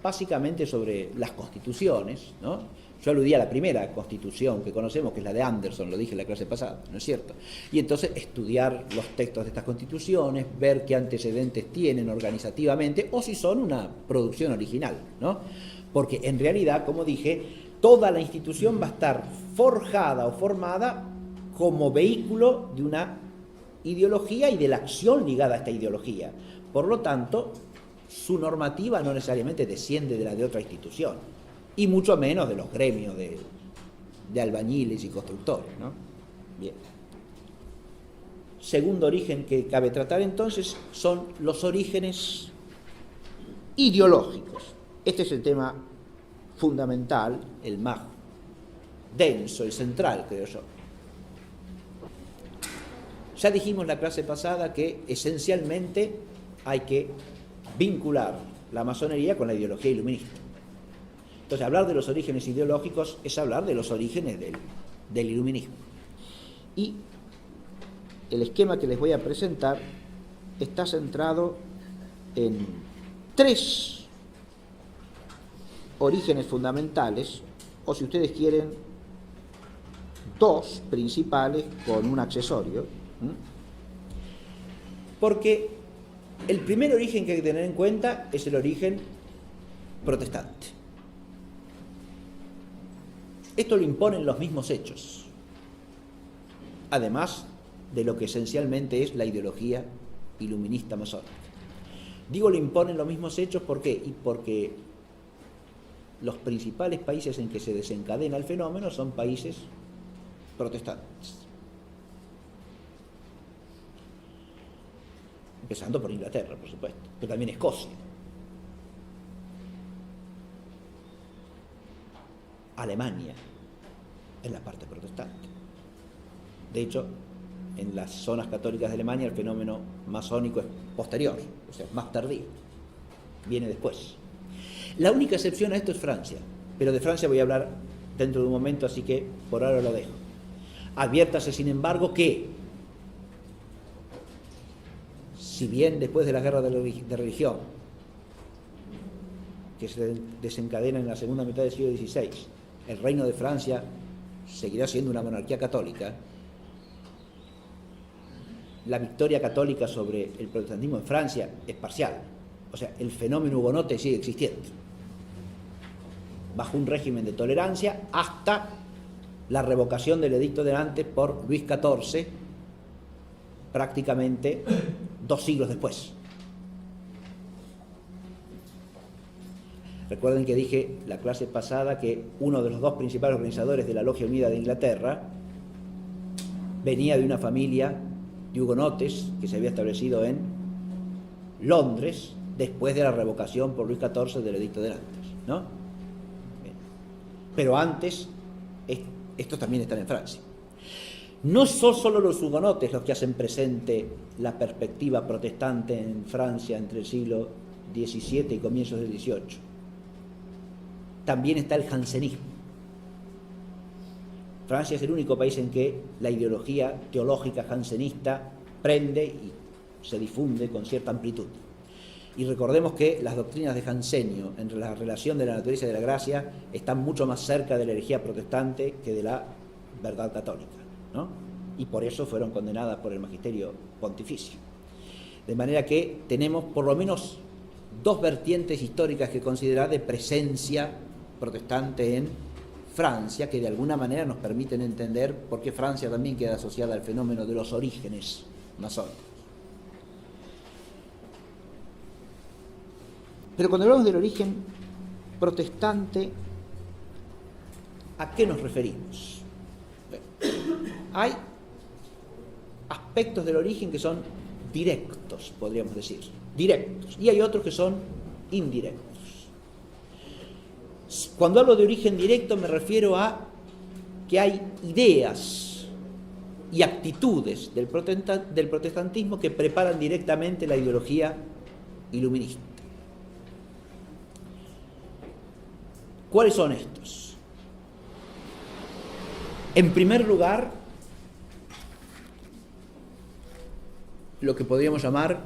básicamente sobre las constituciones, ¿no? Yo aludí a la primera constitución que conocemos, que es la de Anderson, lo dije en la clase pasada, ¿no es cierto? Y entonces estudiar los textos de estas constituciones, ver qué antecedentes tienen organizativamente, o si son una producción original, ¿no? Porque en realidad, como dije, toda la institución va a estar forjada o formada como vehículo de una ideología y de la acción ligada a esta ideología. Por lo tanto, su normativa no necesariamente desciende de la de otra institución. y mucho menos de los gremios de albañiles y constructores, ¿no? Bien. Segundo origen que cabe tratar entonces son los orígenes ideológicos. Este es el tema fundamental, el más denso, el central, creo yo. Ya dijimos en la clase pasada que esencialmente hay que vincular la masonería con la ideología iluminista. Entonces, hablar de los orígenes ideológicos es hablar de los orígenes del iluminismo. Y el esquema que les voy a presentar está centrado en 3 orígenes fundamentales, o si ustedes quieren, 2 principales con un accesorio. Porque el primer origen que hay que tener en cuenta es el origen protestante. Esto lo imponen los mismos hechos, además de lo que esencialmente es la ideología iluminista masónica. Digo lo imponen los mismos hechos, ¿por qué? Y porque los principales países en que se desencadena el fenómeno son países protestantes. Empezando por Inglaterra, por supuesto, pero también Escocia. Alemania es la parte protestante. De hecho, en las zonas católicas de Alemania el fenómeno masónico es posterior, o sea, es más tardío, viene después. La única excepción a esto es Francia, pero de Francia voy a hablar dentro de un momento, así que por ahora lo dejo. Adviértase, sin embargo, que si bien después de la guerra de religión, que se desencadena en la segunda mitad del siglo XVI, el reino de Francia seguirá siendo una monarquía católica, la victoria católica sobre el protestantismo en Francia es parcial. O sea, el fenómeno hugonote sigue existiendo, bajo un régimen de tolerancia, hasta la revocación del edicto de Nantes por Luis XIV, prácticamente 2 siglos después. Recuerden que dije la clase pasada que uno de los 2 principales organizadores de la Logia Unida de Inglaterra venía de una familia de hugonotes que se había establecido en Londres después de la revocación por Luis XIV del edicto de Nantes, ¿no? Bien. Pero antes, estos también están en Francia. No son solo los hugonotes los que hacen presente la perspectiva protestante en Francia entre el siglo XVII y comienzos del XVIII. También está el jansenismo. Francia es el único país en que la ideología teológica jansenista prende y se difunde con cierta amplitud. Y recordemos que las doctrinas de Jansenio en la relación de la naturaleza y de la gracia están mucho más cerca de la herejía protestante que de la verdad católica, ¿no? Y por eso fueron condenadas por el magisterio pontificio. De manera que tenemos por lo menos 2 vertientes históricas que considerar de presencia protestante en Francia, que de alguna manera nos permiten entender por qué Francia también queda asociada al fenómeno de los orígenes masónicos. Pero cuando hablamos del origen protestante, ¿a qué nos referimos? Bueno, hay aspectos del origen que son directos, podríamos decir, directos, y hay otros que son indirectos. Cuando hablo de origen directo me refiero a que hay ideas y actitudes del protestantismo que preparan directamente la ideología iluminista. ¿Cuáles son estos? En primer lugar, lo que podríamos llamar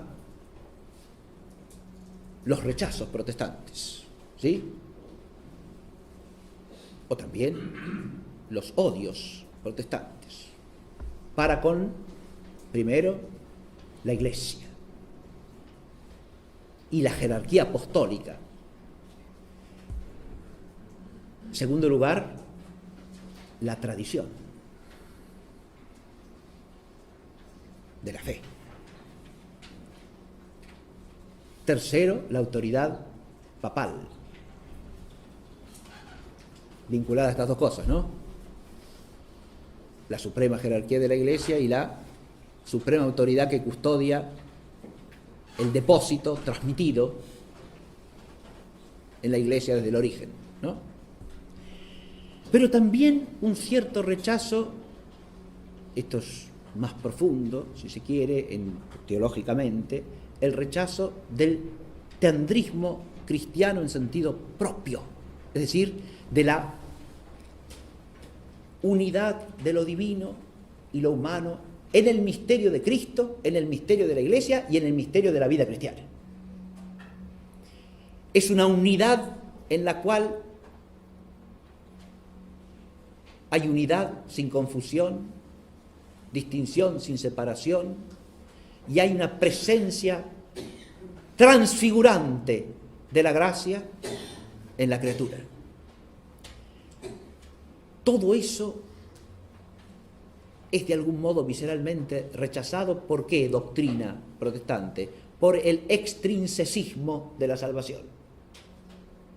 los rechazos protestantes, ¿sí? O también los odios protestantes para con, primero, la Iglesia y la jerarquía apostólica. En segundo lugar, la tradición de la fe. Tercero, la autoridad papal. vinculada a estas dos cosas, ¿no? La suprema jerarquía de la Iglesia y la suprema autoridad que custodia el depósito transmitido en la Iglesia desde el origen, ¿no? Pero también un cierto rechazo, esto es más profundo, si se quiere, teológicamente, el rechazo del teandrismo cristiano en sentido propio, es decir, de la unidad de lo divino y lo humano en el misterio de Cristo, en el misterio de la Iglesia y en el misterio de la vida cristiana. Es una unidad en la cual hay unidad sin confusión, distinción sin separación, y hay una presencia transfigurante de la gracia en la criatura. Todo eso es de algún modo visceralmente rechazado. ¿Por qué doctrina protestante? Por el extrinsecismo de la salvación.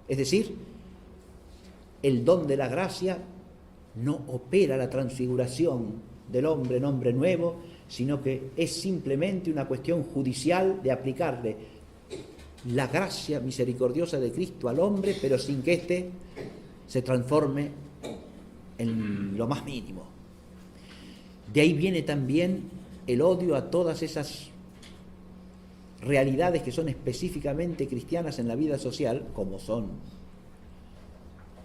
Es decir, el don de la gracia no opera la transfiguración del hombre en hombre nuevo, sino que es simplemente una cuestión judicial de aplicarle la gracia misericordiosa de Cristo al hombre, pero sin que éste se transforme en lo más mínimo. De ahí viene también el odio a todas esas realidades que son específicamente cristianas en la vida social, como son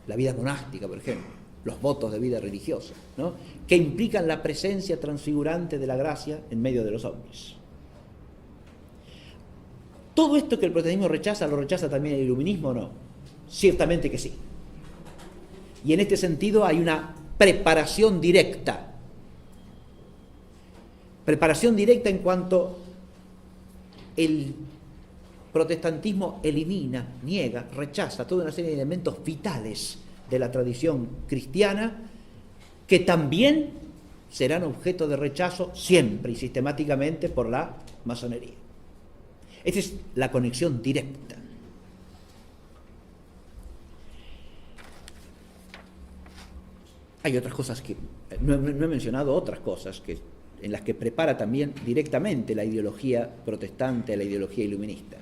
la vida monástica, por ejemplo, los votos de vida religiosa, ¿no?, que implican la presencia transfigurante de la gracia en medio de los hombres. ¿Todo esto que el protestantismo rechaza, lo rechaza también el iluminismo o no? Ciertamente que sí. Y en este sentido hay una preparación directa. Preparación directa en cuanto el protestantismo elimina, niega, rechaza toda una serie de elementos vitales de la tradición cristiana que también serán objeto de rechazo siempre y sistemáticamente por la masonería. Esta es la conexión directa. Hay otras cosas que no he mencionado, otras cosas en las que prepara también directamente la ideología protestante, la ideología iluminista.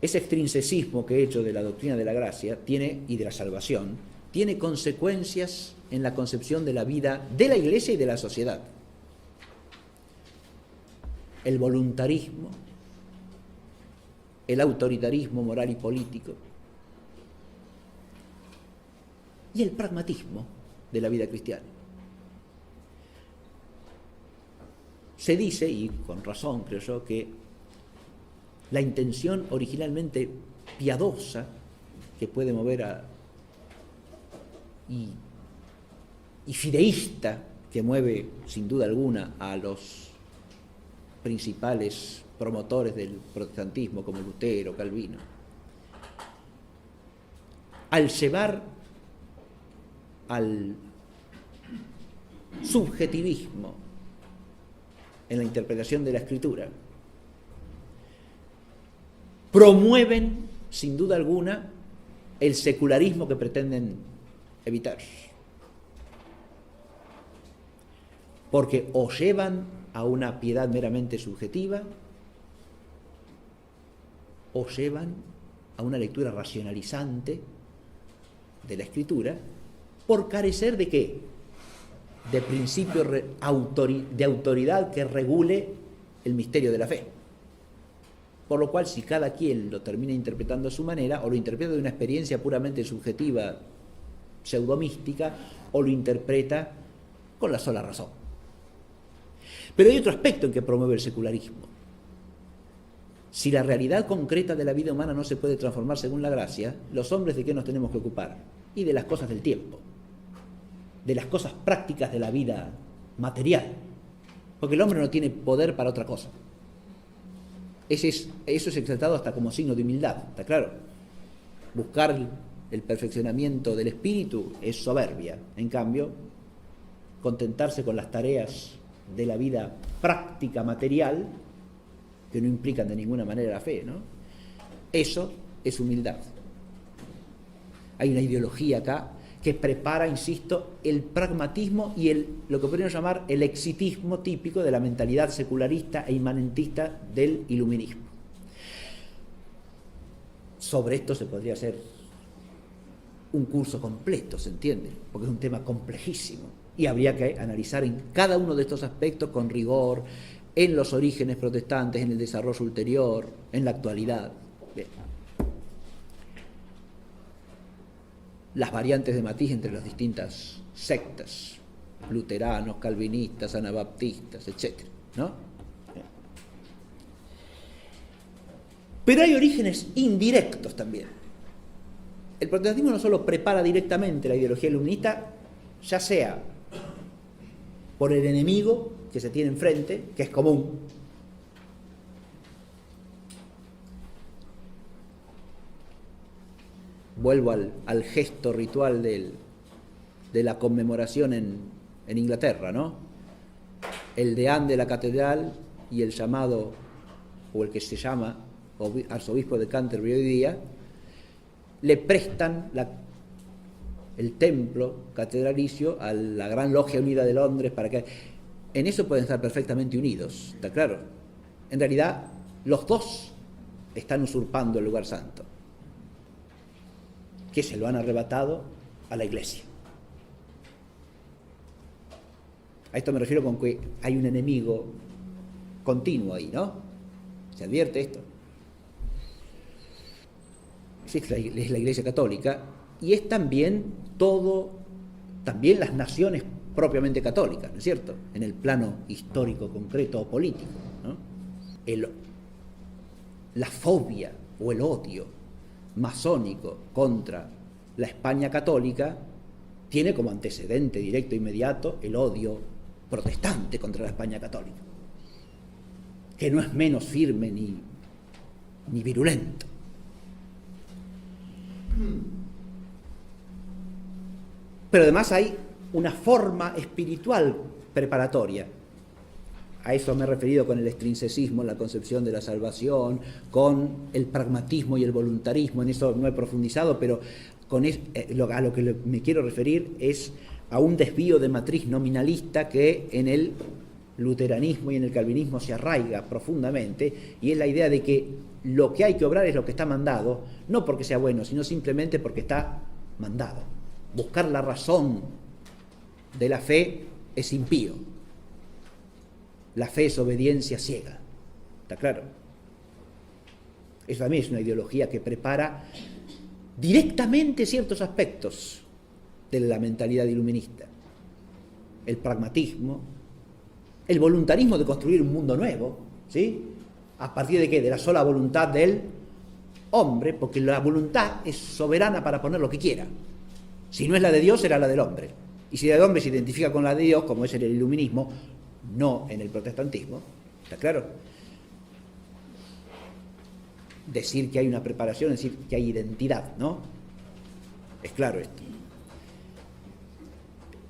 Ese extrinsecismo que he hecho de la doctrina de la gracia y de la salvación tiene consecuencias en la concepción de la vida de la Iglesia y de la sociedad. El voluntarismo, el autoritarismo moral y político y el pragmatismo de la vida cristiana. Se dice, y con razón creo yo, que la intención originalmente piadosa que puede mover y fideísta que mueve sin duda alguna a los principales promotores del protestantismo como Lutero, Calvino, al llevar al subjetivismo en la interpretación de la Escritura, promueven sin duda alguna el secularismo que pretenden evitar, porque o llevan a una piedad meramente subjetiva o llevan a una lectura racionalizante de la Escritura por carecer ¿de qué? De principio de autoridad que regule el misterio de la fe. Por lo cual, si cada quien lo termina interpretando a su manera, o lo interpreta de una experiencia puramente subjetiva, pseudomística, o lo interpreta con la sola razón. Pero hay otro aspecto en que promueve el secularismo. Si la realidad concreta de la vida humana no se puede transformar según la gracia, los hombres ¿de qué nos tenemos que ocupar? Y de las cosas del tiempo, de las cosas prácticas de la vida material, porque el hombre no tiene poder para otra cosa. Eso es exaltado hasta como signo de humildad, ¿está claro? Buscar el perfeccionamiento del espíritu es soberbia. En cambio, contentarse con las tareas de la vida práctica material, que no implican de ninguna manera la fe, ¿no? Eso es humildad. Hay una ideología acá que prepara, insisto, el pragmatismo y lo que podríamos llamar el exitismo típico de la mentalidad secularista e inmanentista del iluminismo. Sobre esto se podría hacer un curso completo, ¿se entiende? Porque es un tema complejísimo y habría que analizar en cada uno de estos aspectos con rigor, en los orígenes protestantes, en el desarrollo ulterior, en la actualidad. Bien. Las variantes de matiz entre las distintas sectas, luteranos, calvinistas, anabaptistas, etc., ¿no? Pero hay orígenes indirectos también. El protestantismo no solo prepara directamente la ideología iluminista, ya sea por el enemigo que se tiene enfrente, que es común, vuelvo al gesto ritual de la conmemoración en Inglaterra, ¿no? El deán de la catedral y el llamado, o el que se llama arzobispo de Canterbury hoy día, le prestan el templo catedralicio a la Gran Logia Unida de Londres para que... En eso pueden estar perfectamente unidos, ¿está claro? En realidad, los dos están usurpando el lugar santo, que se lo han arrebatado a la Iglesia. A esto me refiero con que hay un enemigo continuo ahí, ¿no? ¿Se advierte esto? Sí, es la Iglesia Católica y es también también las naciones propiamente católicas, ¿no es cierto? En el plano histórico, concreto o político, ¿no? La fobia o el odio masónico contra la España católica tiene como antecedente directo e inmediato el odio protestante contra la España católica, que no es menos firme ni virulento. Pero además hay una forma espiritual preparatoria. A eso me he referido con el extrinsecismo, la concepción de la salvación, con el pragmatismo y el voluntarismo. En eso no he profundizado, pero a lo que me quiero referir es a un desvío de matriz nominalista que en el luteranismo y en el calvinismo se arraiga profundamente, y es la idea de que lo que hay que obrar es lo que está mandado, no porque sea bueno, sino simplemente porque está mandado. Buscar la razón de la fe es impío. La fe es obediencia ciega. ¿Está claro? Eso también es una ideología que prepara directamente ciertos aspectos de la mentalidad iluminista. El pragmatismo, el voluntarismo de construir un mundo nuevo, ¿sí? ¿A partir de qué? De la sola voluntad del hombre, porque la voluntad es soberana para poner lo que quiera. Si no es la de Dios, será la del hombre. Y si la del hombre se identifica con la de Dios, como es en el iluminismo, no en el protestantismo, ¿está claro? Decir que hay una preparación, es decir que hay identidad, ¿no? Es claro esto.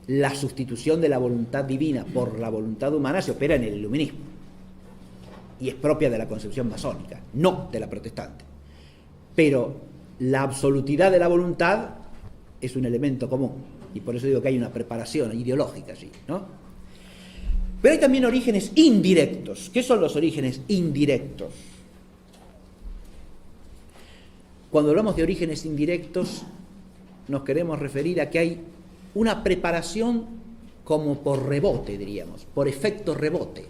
La sustitución de la voluntad divina por la voluntad humana se opera en el iluminismo y es propia de la concepción masónica, no de la protestante. Pero la absolutidad de la voluntad es un elemento común y por eso digo que hay una preparación ideológica allí, ¿no? Pero hay también orígenes indirectos. ¿Qué son los orígenes indirectos? Cuando hablamos de orígenes indirectos nos queremos referir a que hay una preparación como por rebote, diríamos, por efecto rebote.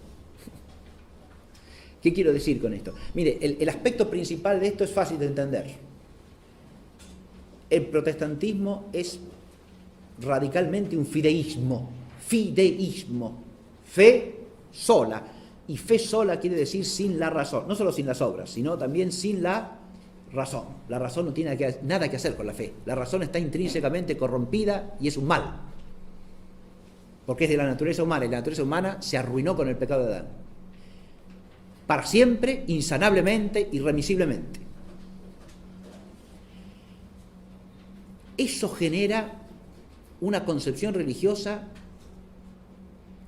¿Qué quiero decir con esto? Mire, el aspecto principal de esto es fácil de entender. El protestantismo es radicalmente un fideísmo, fe sola. Y fe sola quiere decir sin la razón, no solo sin las obras, sino también sin la razón. La razón no tiene nada que hacer con la fe. La razón está intrínsecamente corrompida y es un mal. Porque es de la naturaleza humana y la naturaleza humana se arruinó con el pecado de Adán. Para siempre, insanablemente, irremisiblemente. Eso genera una concepción religiosa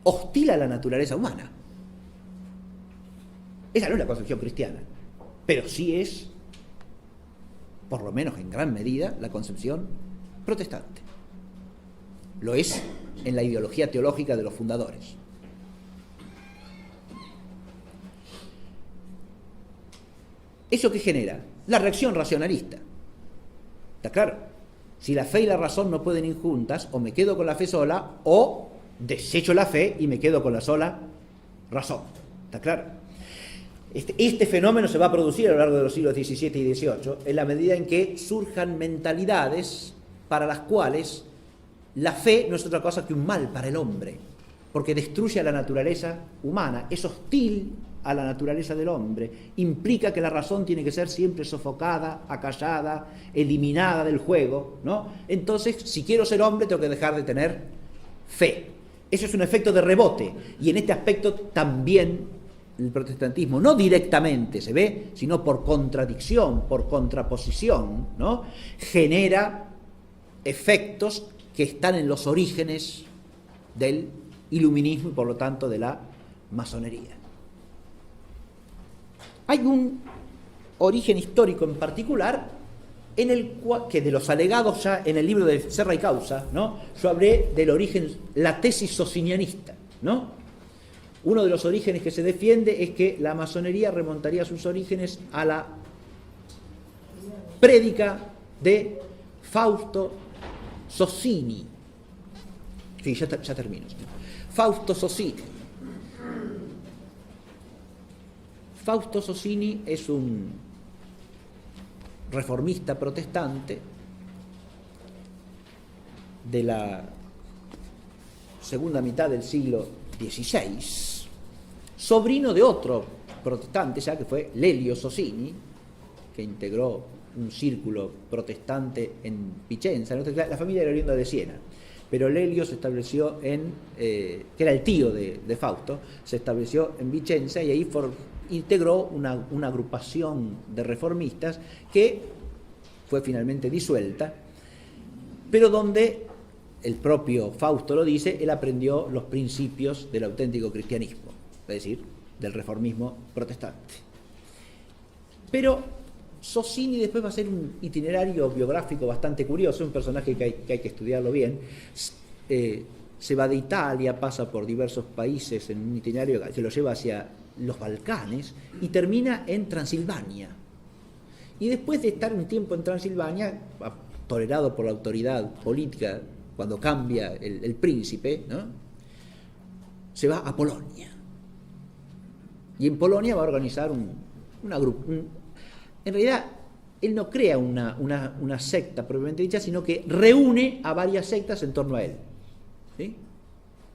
hostil a la naturaleza humana. Esa no es la concepción cristiana, pero sí es por lo menos en gran medida, la concepción protestante. Lo es en la ideología teológica de los fundadores. ¿Eso qué genera? La reacción racionalista. ¿Está claro? Si la fe y la razón no pueden ir juntas, o me quedo con la fe sola, o desecho la fe y me quedo con la sola razón. ¿Está claro? Este fenómeno se va a producir a lo largo de los siglos XVII y XVIII en la medida en que surjan mentalidades para las cuales la fe no es otra cosa que un mal para el hombre, porque destruye a la naturaleza humana, es hostil a la naturaleza del hombre, implica que la razón tiene que ser siempre sofocada, acallada, eliminada del juego, ¿no? Entonces, si quiero ser hombre, tengo que dejar de tener fe. Eso es un efecto de rebote, y en este aspecto también el protestantismo, no directamente se ve, sino por contradicción, por contraposición, ¿no? Genera efectos que están en los orígenes del iluminismo y por lo tanto de la masonería. Hay un origen histórico en particular en el cual, que de los alegados ya en el libro de Serra y Causa, ¿no? Yo hablé del origen, la tesis socinianista, ¿no? Uno de los orígenes que se defiende es que la masonería remontaría sus orígenes a la prédica de Fausto Socini. Sí, ya termino. Fausto Socini. Fausto Socini es un reformista protestante de la segunda mitad del siglo XVI, sobrino de otro protestante ya que fue Lelio Socini, que integró un círculo protestante en Vicenza. La familia era oriunda de Siena, pero Lelio se estableció que era el tío de Fausto, se estableció en Vicenza y ahí integró una agrupación de reformistas que fue finalmente disuelta, pero donde el propio Fausto lo dice, él aprendió los principios del auténtico cristianismo, es decir, del reformismo protestante. Pero Socini después va a ser un itinerario biográfico bastante curioso, un personaje que hay que estudiarlo bien. Se va de Italia, pasa por diversos países en un itinerario que lo lleva hacia los Balcanes y termina en Transilvania. Y después de estar un tiempo en Transilvania, tolerado por la autoridad política cuando cambia el príncipe, ¿no? Se va a Polonia. Y en Polonia va a organizar una grupo. En realidad, él no crea una secta propiamente dicha, sino que reúne a varias sectas en torno a él. ¿Sí?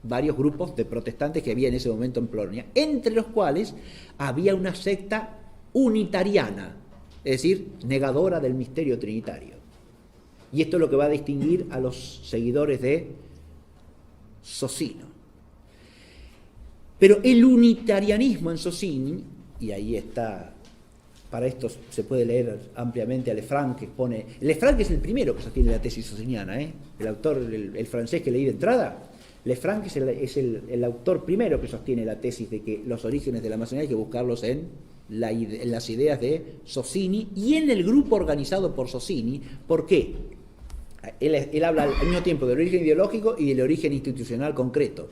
Varios grupos de protestantes que había en ese momento en Polonia, entre los cuales había una secta unitariana, es decir, negadora del misterio trinitario. Y esto es lo que va a distinguir a los seguidores de Socino. Pero el unitarianismo en Socini, y ahí está, para esto se puede leer ampliamente a Lefranc, que expone. Lefranc es el primero que sostiene la tesis sociniana, el autor, el francés que leí de entrada. Lefranc es el autor primero que sostiene la tesis de que los orígenes de la masonería hay que buscarlos en las ideas de Socini y en el grupo organizado por Socini. ¿Por qué? Él habla al mismo tiempo del origen ideológico y del origen institucional concreto.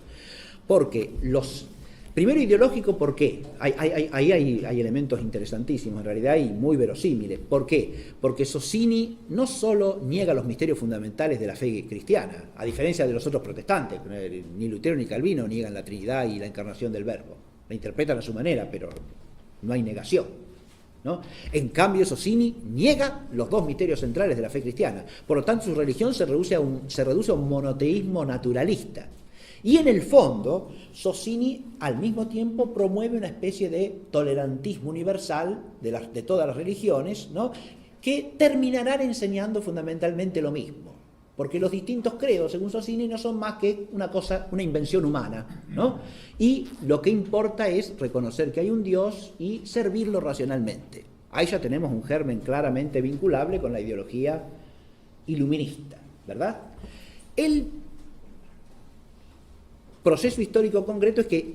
Porque primero ideológico, ¿por qué? Ahí hay elementos interesantísimos, en realidad, y muy verosímiles. ¿Por qué? Porque Socini no solo niega los misterios fundamentales de la fe cristiana, a diferencia de los otros protestantes, ni Lutero ni Calvino niegan la Trinidad y la encarnación del Verbo. La interpretan a su manera, pero no hay negación, ¿no? En cambio, Socini niega los dos misterios centrales de la fe cristiana. Por lo tanto, su religión se reduce a un monoteísmo naturalista. Y en el fondo, Socini al mismo tiempo promueve una especie de tolerantismo universal de todas las religiones, ¿no? Que terminarán enseñando fundamentalmente lo mismo. Porque los distintos credos, según Socini, no son más que una invención humana, ¿no? Y lo que importa es reconocer que hay un Dios y servirlo racionalmente. Ahí ya tenemos un germen claramente vinculable con la ideología iluminista, ¿verdad? El proceso histórico concreto es que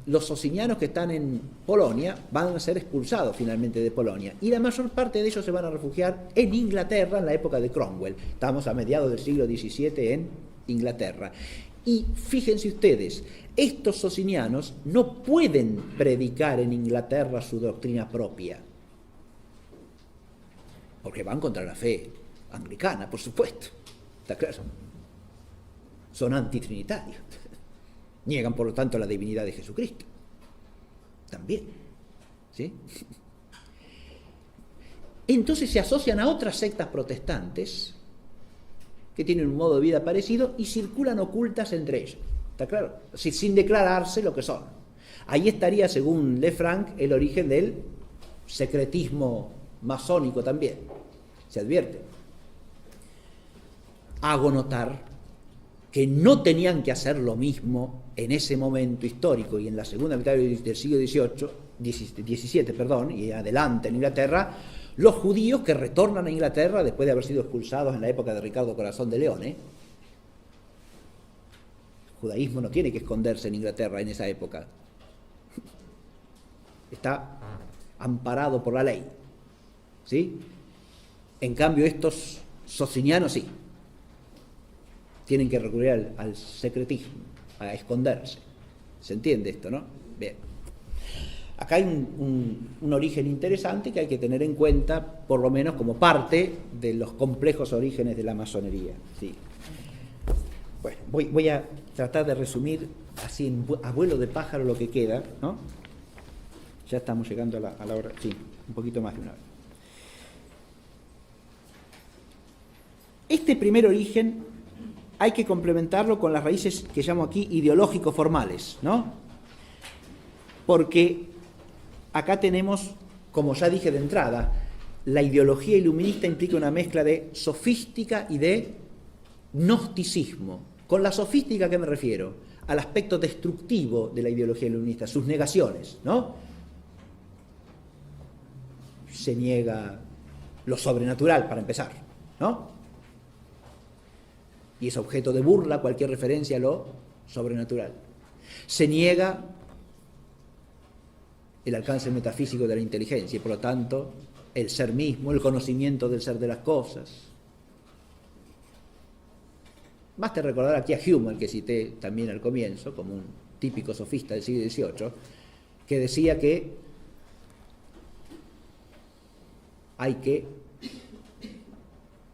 los socinianos que están en Polonia van a ser expulsados finalmente de Polonia, y la mayor parte de ellos se van a refugiar en Inglaterra en la época de Cromwell. Estamos a mediados del siglo XVII en Inglaterra. Y fíjense ustedes, estos socinianos no pueden predicar en Inglaterra su doctrina propia, porque van contra la fe anglicana, por supuesto, está claro. Son antitrinitarios. Niegan, por lo tanto, la divinidad de Jesucristo. También. ¿Sí? Entonces se asocian a otras sectas protestantes que tienen un modo de vida parecido y circulan ocultas entre ellos. ¿Está claro? Sin declararse lo que son. Ahí estaría, según Lefranc, el origen del secretismo masónico también. Se advierte. Hago notar que no tenían que hacer lo mismo en ese momento histórico y en la segunda mitad del siglo XVII, y adelante en Inglaterra, los judíos que retornan a Inglaterra después de haber sido expulsados en la época de Ricardo Corazón de León. El judaísmo no tiene que esconderse en Inglaterra en esa época. Está amparado por la ley. ¿Sí? En cambio, estos socinianos sí. Tienen que recurrir al secretismo, a esconderse. ¿Se entiende esto, no? Bien. Acá hay un origen interesante que hay que tener en cuenta, por lo menos como parte de los complejos orígenes de la masonería. Sí. Bueno, voy a tratar de resumir así a vuelo de pájaro lo que queda, ¿no? Ya estamos llegando a la hora, sí, un poquito más de una hora. Este primer origen hay que complementarlo con las raíces que llamo aquí ideológico-formales, ¿no? Porque acá tenemos, como ya dije de entrada, la ideología iluminista implica una mezcla de sofística y de gnosticismo. Con la sofística, ¿a qué me refiero? Al aspecto destructivo de la ideología iluminista, sus negaciones, ¿no? Se niega lo sobrenatural, para empezar, ¿no? Y es objeto de burla cualquier referencia a lo sobrenatural. Se niega el alcance metafísico de la inteligencia y, por lo tanto, el ser mismo, el conocimiento del ser de las cosas. Basta recordar aquí a Hume, el que cité también al comienzo, como un típico sofista del siglo XVIII, que decía que hay que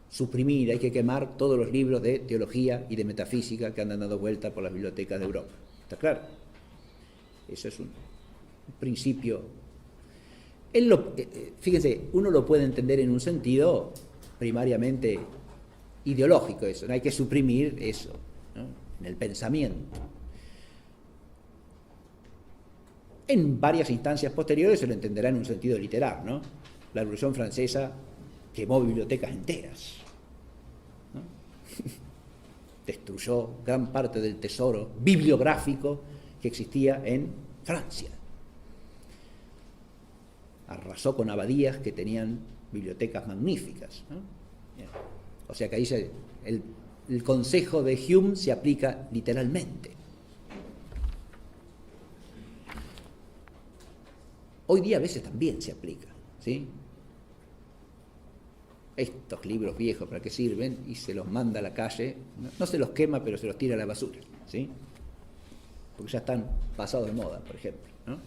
suprimir, hay que quemar todos los libros de teología y de metafísica que andan dando vuelta por las bibliotecas de Europa. ¿Está claro? Eso es un principio. Fíjense, uno lo puede entender en un sentido primariamente ideológico, eso, ¿no? Hay que suprimir eso, ¿no? En el pensamiento. En varias instancias posteriores se lo entenderá en un sentido literal, ¿no? La Revolución Francesa quemó bibliotecas enteras, ¿no? Destruyó gran parte del tesoro bibliográfico que existía en Francia. Arrasó con abadías que tenían bibliotecas magníficas, ¿no? O sea que ahí el consejo de Hume se aplica literalmente. Hoy día a veces también se aplica, ¿sí? Estos libros viejos, ¿para qué sirven? Y se los manda a la calle, no se los quema, pero se los tira a la basura, ¿sí? Porque ya están pasados de moda, por ejemplo, ¿no?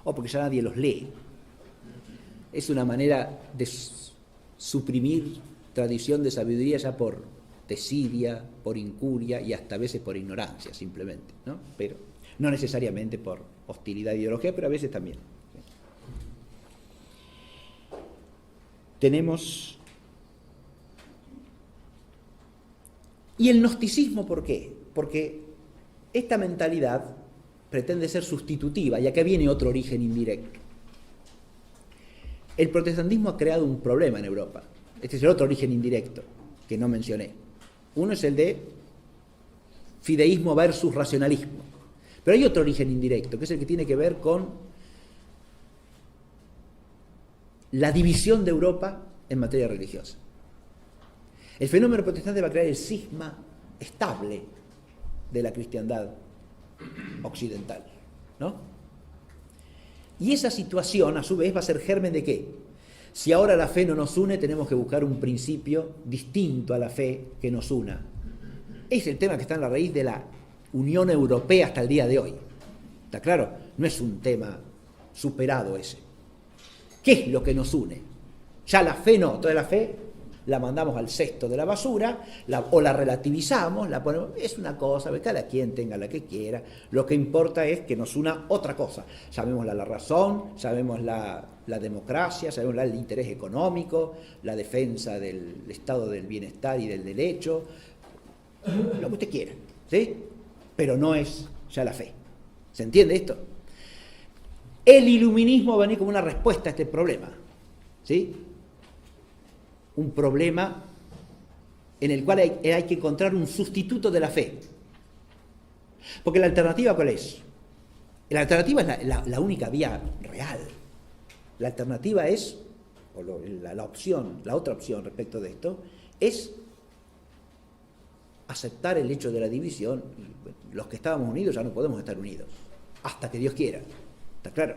O porque ya nadie los lee. Es una manera de suprimir tradición de sabiduría ya por desidia, por incuria y hasta a veces por ignorancia, simplemente, ¿no? Pero no necesariamente por hostilidad ideológica, pero a veces también. Tenemos... ¿Y el gnosticismo por qué? Porque esta mentalidad pretende ser sustitutiva, y acá viene otro origen indirecto. El protestantismo ha creado un problema en Europa. Este es el otro origen indirecto que no mencioné. Uno es el de fideísmo versus racionalismo. Pero hay otro origen indirecto, que es el que tiene que ver con la división de Europa en materia religiosa. El fenómeno protestante va a crear el cisma estable de la cristiandad occidental, ¿no? Y esa situación, a su vez, va a ser germen de ¿qué? Si ahora la fe no nos une, tenemos que buscar un principio distinto a la fe que nos una. Es el tema que está en la raíz de la Unión Europea hasta el día de hoy. ¿Está claro? No es un tema superado ese. ¿Qué es lo que nos une? Ya la fe no, toda la fe la mandamos al cesto de la basura, o la relativizamos, la ponemos, es una cosa, cada quien tenga la que quiera, lo que importa es que nos una otra cosa, llamémosla la razón, llamémosla la democracia, llamémosla el interés económico, la defensa del estado del bienestar y del derecho, lo que usted quiera, ¿sí? Pero no es ya la fe. ¿Se entiende esto? El iluminismo va a venir como una respuesta a este problema, ¿sí? Un problema en el cual hay que encontrar un sustituto de la fe. Porque la alternativa, ¿cuál es? La alternativa es la única vía real. La alternativa es, o la opción, la otra opción respecto de esto, es aceptar el hecho de la división. Los que estábamos unidos ya no podemos estar unidos, hasta que Dios quiera. ¿Está claro?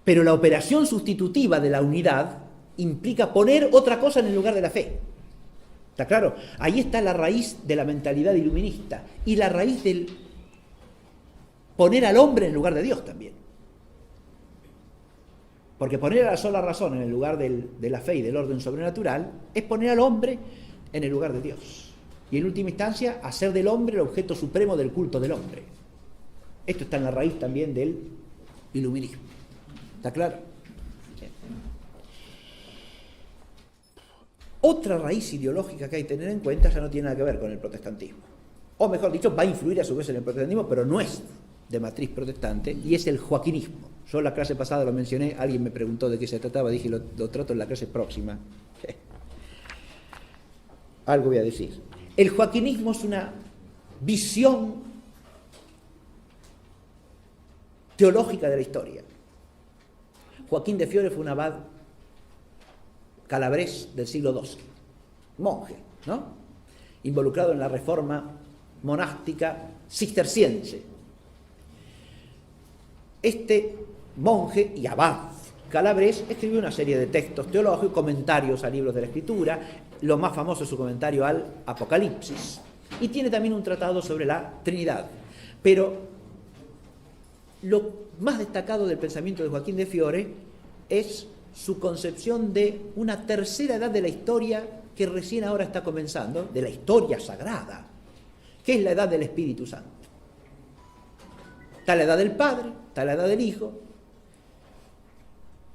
Pero la operación sustitutiva de la unidad implica poner otra cosa en el lugar de la fe. ¿Está claro? Ahí está la raíz de la mentalidad iluminista y la raíz del poner al hombre en el lugar de Dios también. Porque poner a la sola razón en el lugar de la fe y del orden sobrenatural es poner al hombre en el lugar de Dios. Y en última instancia, hacer del hombre el objeto supremo del culto del hombre. Esto está en la raíz también del iluminismo. ¿Está claro? Otra raíz ideológica que hay que tener en cuenta ya no tiene nada que ver con el protestantismo. O mejor dicho, va a influir a su vez en el protestantismo, pero no es de matriz protestante, y es el joaquinismo. Yo la clase pasada lo mencioné, alguien me preguntó de qué se trataba, dije lo trato en la clase próxima. Algo voy a decir. El joaquinismo es una visión teológica de la historia. Joaquín de Fiore fue un abad calabrés del siglo XII, monje, ¿no? Involucrado en la reforma monástica cisterciense. Este monje y abad calabrés escribió una serie de textos teológicos, comentarios a libros de la Escritura, lo más famoso es su comentario al Apocalipsis, y tiene también un tratado sobre la Trinidad. Pero lo más destacado del pensamiento de Joaquín de Fiore es su concepción de una tercera edad de la historia que recién ahora está comenzando, de la historia sagrada, que es la edad del Espíritu Santo. Está la edad del Padre, está la edad del Hijo,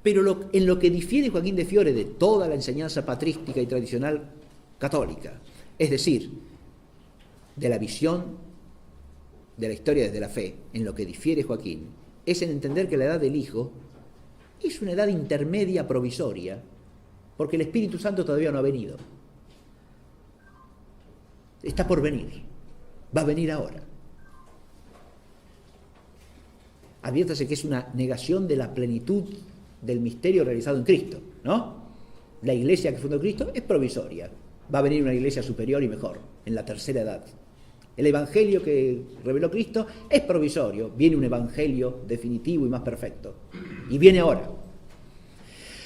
pero en lo que difiere Joaquín de Fiore de toda la enseñanza patrística y tradicional católica, es decir, de la visión de la historia desde la fe, en lo que difiere Joaquín, es en entender que la edad del Hijo es una edad intermedia provisoria, porque el Espíritu Santo todavía no ha venido. Está por venir, va a venir ahora. Adviértase que es una negación de la plenitud del misterio realizado en Cristo, ¿no? La iglesia que fundó Cristo es provisoria, va a venir una iglesia superior y mejor, en la tercera edad. El evangelio que reveló Cristo es provisorio, viene un evangelio definitivo y más perfecto, y viene ahora.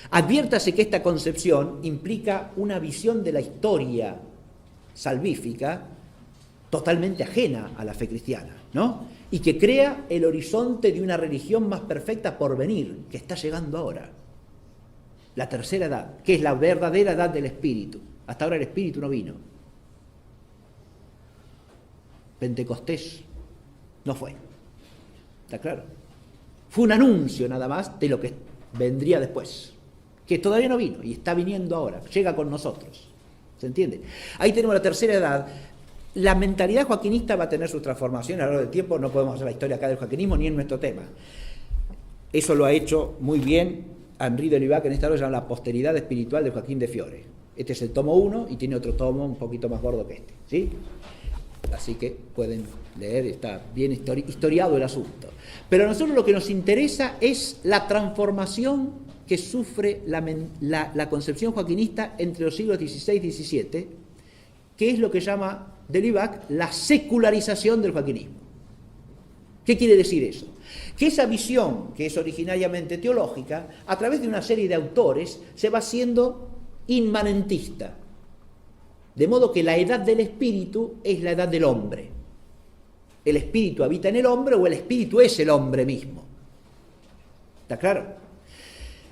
Adviértase que esta concepción implica una visión de la historia salvífica totalmente ajena a la fe cristiana, ¿no? Y que crea el horizonte de una religión más perfecta por venir, que está llegando ahora. La tercera edad, que es la verdadera edad del Espíritu. Hasta ahora el Espíritu no vino. Pentecostés no fue. ¿Está claro? Fue un anuncio nada más de lo que vendría después, que todavía no vino y está viniendo ahora, llega con nosotros. ¿Se entiende? Ahí tenemos la tercera edad. La mentalidad joaquinista va a tener sus transformaciones a lo largo del tiempo, no podemos hacer la historia acá del joaquinismo ni en nuestro tema. Eso lo ha hecho muy bien Henri de Lubac en esta obra, se llama La posteridad espiritual de Joaquín de Fiore. Este es el tomo 1 y tiene otro tomo un poquito más gordo que este, ¿sí? Así que pueden leer, está bien historiado el asunto. Pero a nosotros lo que nos interesa es la transformación que sufre la concepción joaquinista entre los siglos XVI y XVII, que es lo que llama de Lubac la secularización del joaquinismo. ¿Qué quiere decir eso? Que esa visión, que es originariamente teológica, a través de una serie de autores, se va haciendo inmanentista. De modo que la edad del espíritu es la edad del hombre. El espíritu habita en el hombre o el espíritu es el hombre mismo. ¿Está claro?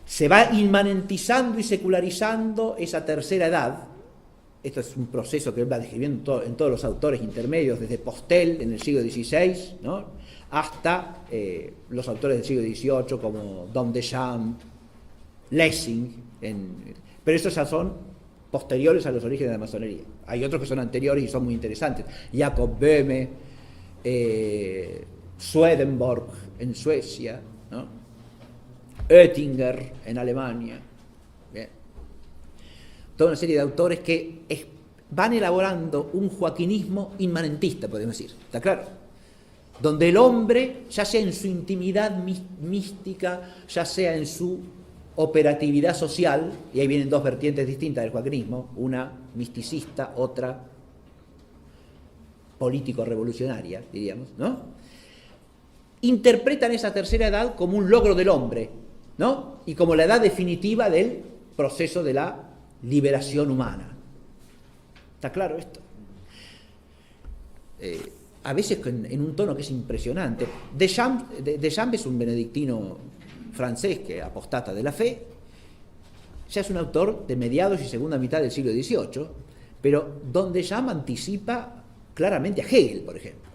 Se va inmanentizando y secularizando esa tercera edad. Esto es un proceso que él va describiendo en todos los autores intermedios, desde Postel en el siglo XVI, ¿no?, hasta los autores del siglo XVIII como Dom Deschamps, Lessing, pero estos ya son posteriores a los orígenes de la masonería. Hay otros que son anteriores y son muy interesantes. Jacob Böhme, Swedenborg en Suecia, ¿no?, Oettinger en Alemania. Bien. Toda una serie de autores que van elaborando un joaquinismo inmanentista, podemos decir. ¿Está claro? Donde el hombre, ya sea en su intimidad mística, ya sea en su operatividad social, y ahí vienen dos vertientes distintas del joaquinismo, una misticista, otra político-revolucionaria, diríamos, ¿no?, interpretan esa tercera edad como un logro del hombre, ¿no?, y como la edad definitiva del proceso de la liberación humana. ¿Está claro esto? A veces en un tono que es impresionante. Deschamps es un benedictino francés que apostata de la fe, ya es un autor de mediados y segunda mitad del siglo XVIII, pero Don Deschamps anticipa claramente a Hegel, por ejemplo.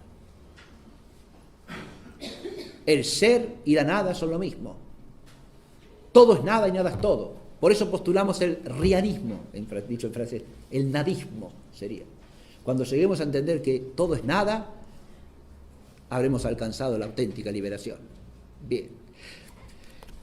El ser y la nada son lo mismo. Todo es nada y nada es todo. Por eso postulamos el rianismo, dicho en francés, el nadismo sería. Cuando lleguemos a entender que todo es nada, habremos alcanzado la auténtica liberación. Bien.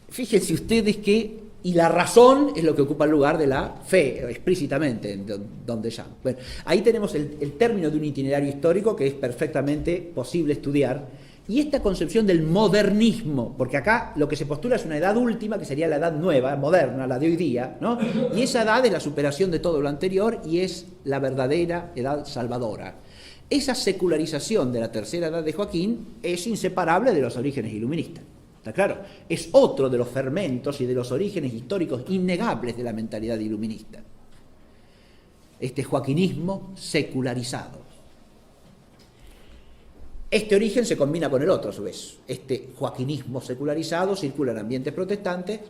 Fíjense ustedes que, y la razón es lo que ocupa el lugar de la fe, explícitamente, en Don Deschamps. Bueno, ahí tenemos el término de un itinerario histórico que es perfectamente posible estudiar, y esta concepción del modernismo, porque acá lo que se postula es una edad última, que sería la edad nueva, moderna, la de hoy día, ¿no? Y esa edad es la superación de todo lo anterior y es la verdadera edad salvadora. Esa secularización de la tercera edad de Joaquín es inseparable de los orígenes iluministas. ¿Está claro? Es otro de los fermentos y de los orígenes históricos innegables de la mentalidad iluminista. Este joaquinismo secularizado. Este origen se combina con el otro, a su vez. Este joaquinismo secularizado circula en ambientes protestantes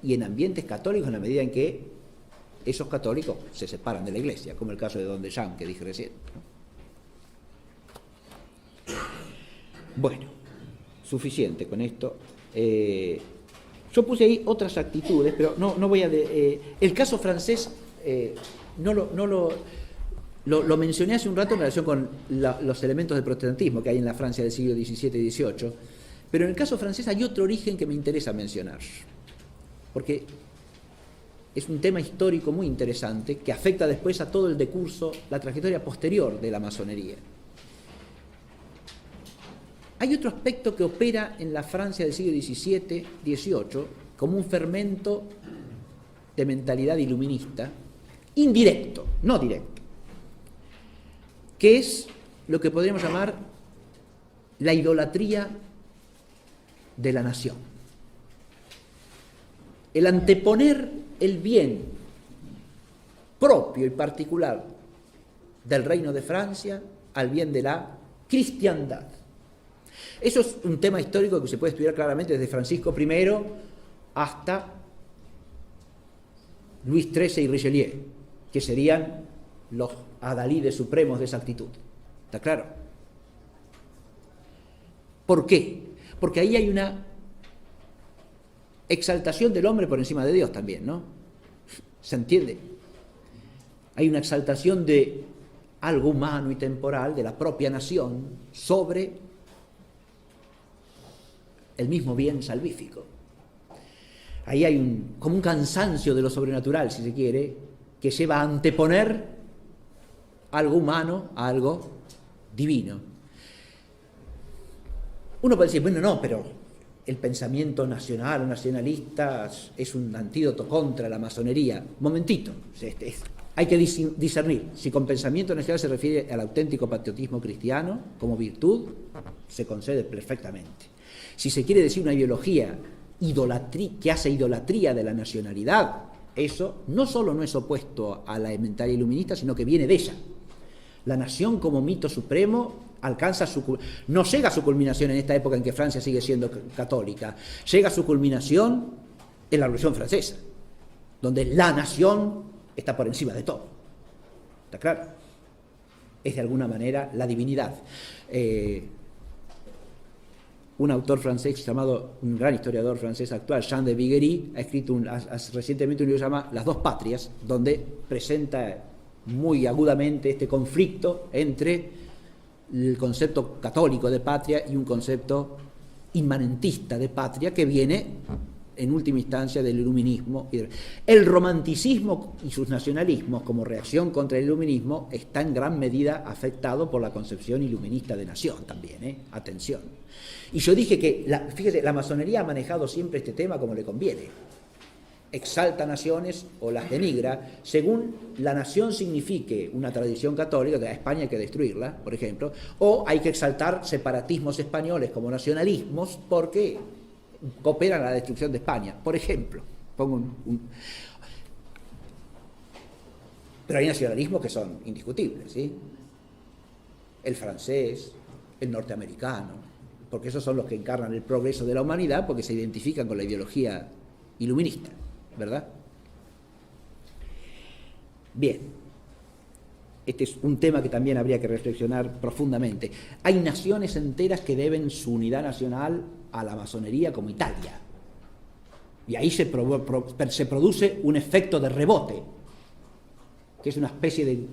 y en ambientes católicos en la medida en que esos católicos se separan de la Iglesia, como el caso de Don Deschamps, que dije recién, ¿no? Bueno, suficiente con esto. Yo puse ahí otras actitudes, pero no voy a... el caso francés lo mencioné hace un rato en relación con los elementos del protestantismo que hay en la Francia del siglo XVII y XVIII, pero en el caso francés hay otro origen que me interesa mencionar, porque es un tema histórico muy interesante que afecta después a todo el decurso, la trayectoria posterior de la masonería. Hay otro aspecto que opera en la Francia del siglo XVII, XVIII, como un fermento de mentalidad iluminista, indirecto, no directo, que es lo que podríamos llamar la idolatría de la nación. El anteponer el bien propio y particular del reino de Francia al bien de la cristiandad. Eso es un tema histórico que se puede estudiar claramente desde Francisco I hasta Luis XIII y Richelieu, que serían los adalides supremos de esa actitud. ¿Está claro? ¿Por qué? Porque ahí hay una exaltación del hombre por encima de Dios también, ¿no? ¿Se entiende? Hay una exaltación de algo humano y temporal, de la propia nación, sobre el mismo bien salvífico. Ahí hay como un cansancio de lo sobrenatural, si se quiere, que lleva a anteponer algo humano a algo divino. Uno puede decir, bueno, no, pero el pensamiento nacional o nacionalista es un antídoto contra la masonería. Momentito, Hay que discernir si con pensamiento nacional se refiere al auténtico patriotismo cristiano como virtud, se concede perfectamente. Si se quiere decir una ideología que hace idolatría de la nacionalidad, eso no solo no es opuesto a la elementaria iluminista, sino que viene de ella. La nación como mito supremo no llega a su culminación en esta época en que Francia sigue siendo católica, llega a su culminación en la Revolución Francesa, donde la nación está por encima de todo. ¿Está claro? Es de alguna manera la divinidad. Un autor francés llamado, un gran historiador francés actual, Jean de Viguerie, ha escrito recientemente un libro que se llama Las dos patrias, donde presenta muy agudamente este conflicto entre el concepto católico de patria y un concepto inmanentista de patria que viene en última instancia del iluminismo. El romanticismo y sus nacionalismos como reacción contra el iluminismo está en gran medida afectado por la concepción iluminista de nación también, atención. Y yo dije que, fíjese, la masonería ha manejado siempre este tema como le conviene. Exalta naciones o las denigra según la nación signifique una tradición católica, que a España hay que destruirla, por ejemplo, o hay que exaltar separatismos españoles como nacionalismos porque cooperan a la destrucción de España, por ejemplo. Pero hay nacionalismos que son indiscutibles, ¿sí? El francés, el norteamericano, porque esos son los que encarnan el progreso de la humanidad, porque se identifican con la ideología iluminista, ¿verdad? Bien, este es un tema que también habría que reflexionar profundamente. Hay naciones enteras que deben su unidad nacional a la masonería, como Italia, y ahí se produce un efecto de rebote, que es una especie de,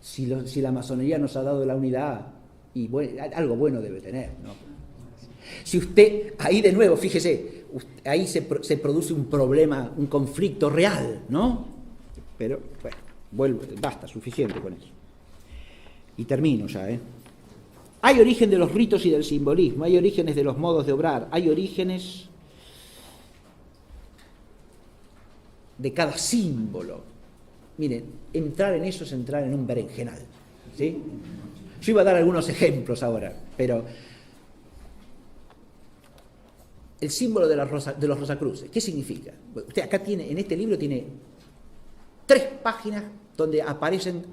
si la masonería nos ha dado la unidad, y bueno, algo bueno debe tener, ¿no? Si usted, ahí de nuevo, fíjese, ahí se produce un problema, un conflicto real, ¿no? Pero, bueno, basta, suficiente con eso. Y termino ya, Hay origen de los ritos y del simbolismo, hay orígenes de los modos de obrar, hay orígenes de cada símbolo. Miren, entrar en eso es entrar en un berenjenal, ¿sí? Yo iba a dar algunos ejemplos ahora, pero el símbolo de los Rosacruces, ¿qué significa? Usted acá tiene, en este libro tiene 3 páginas donde aparecen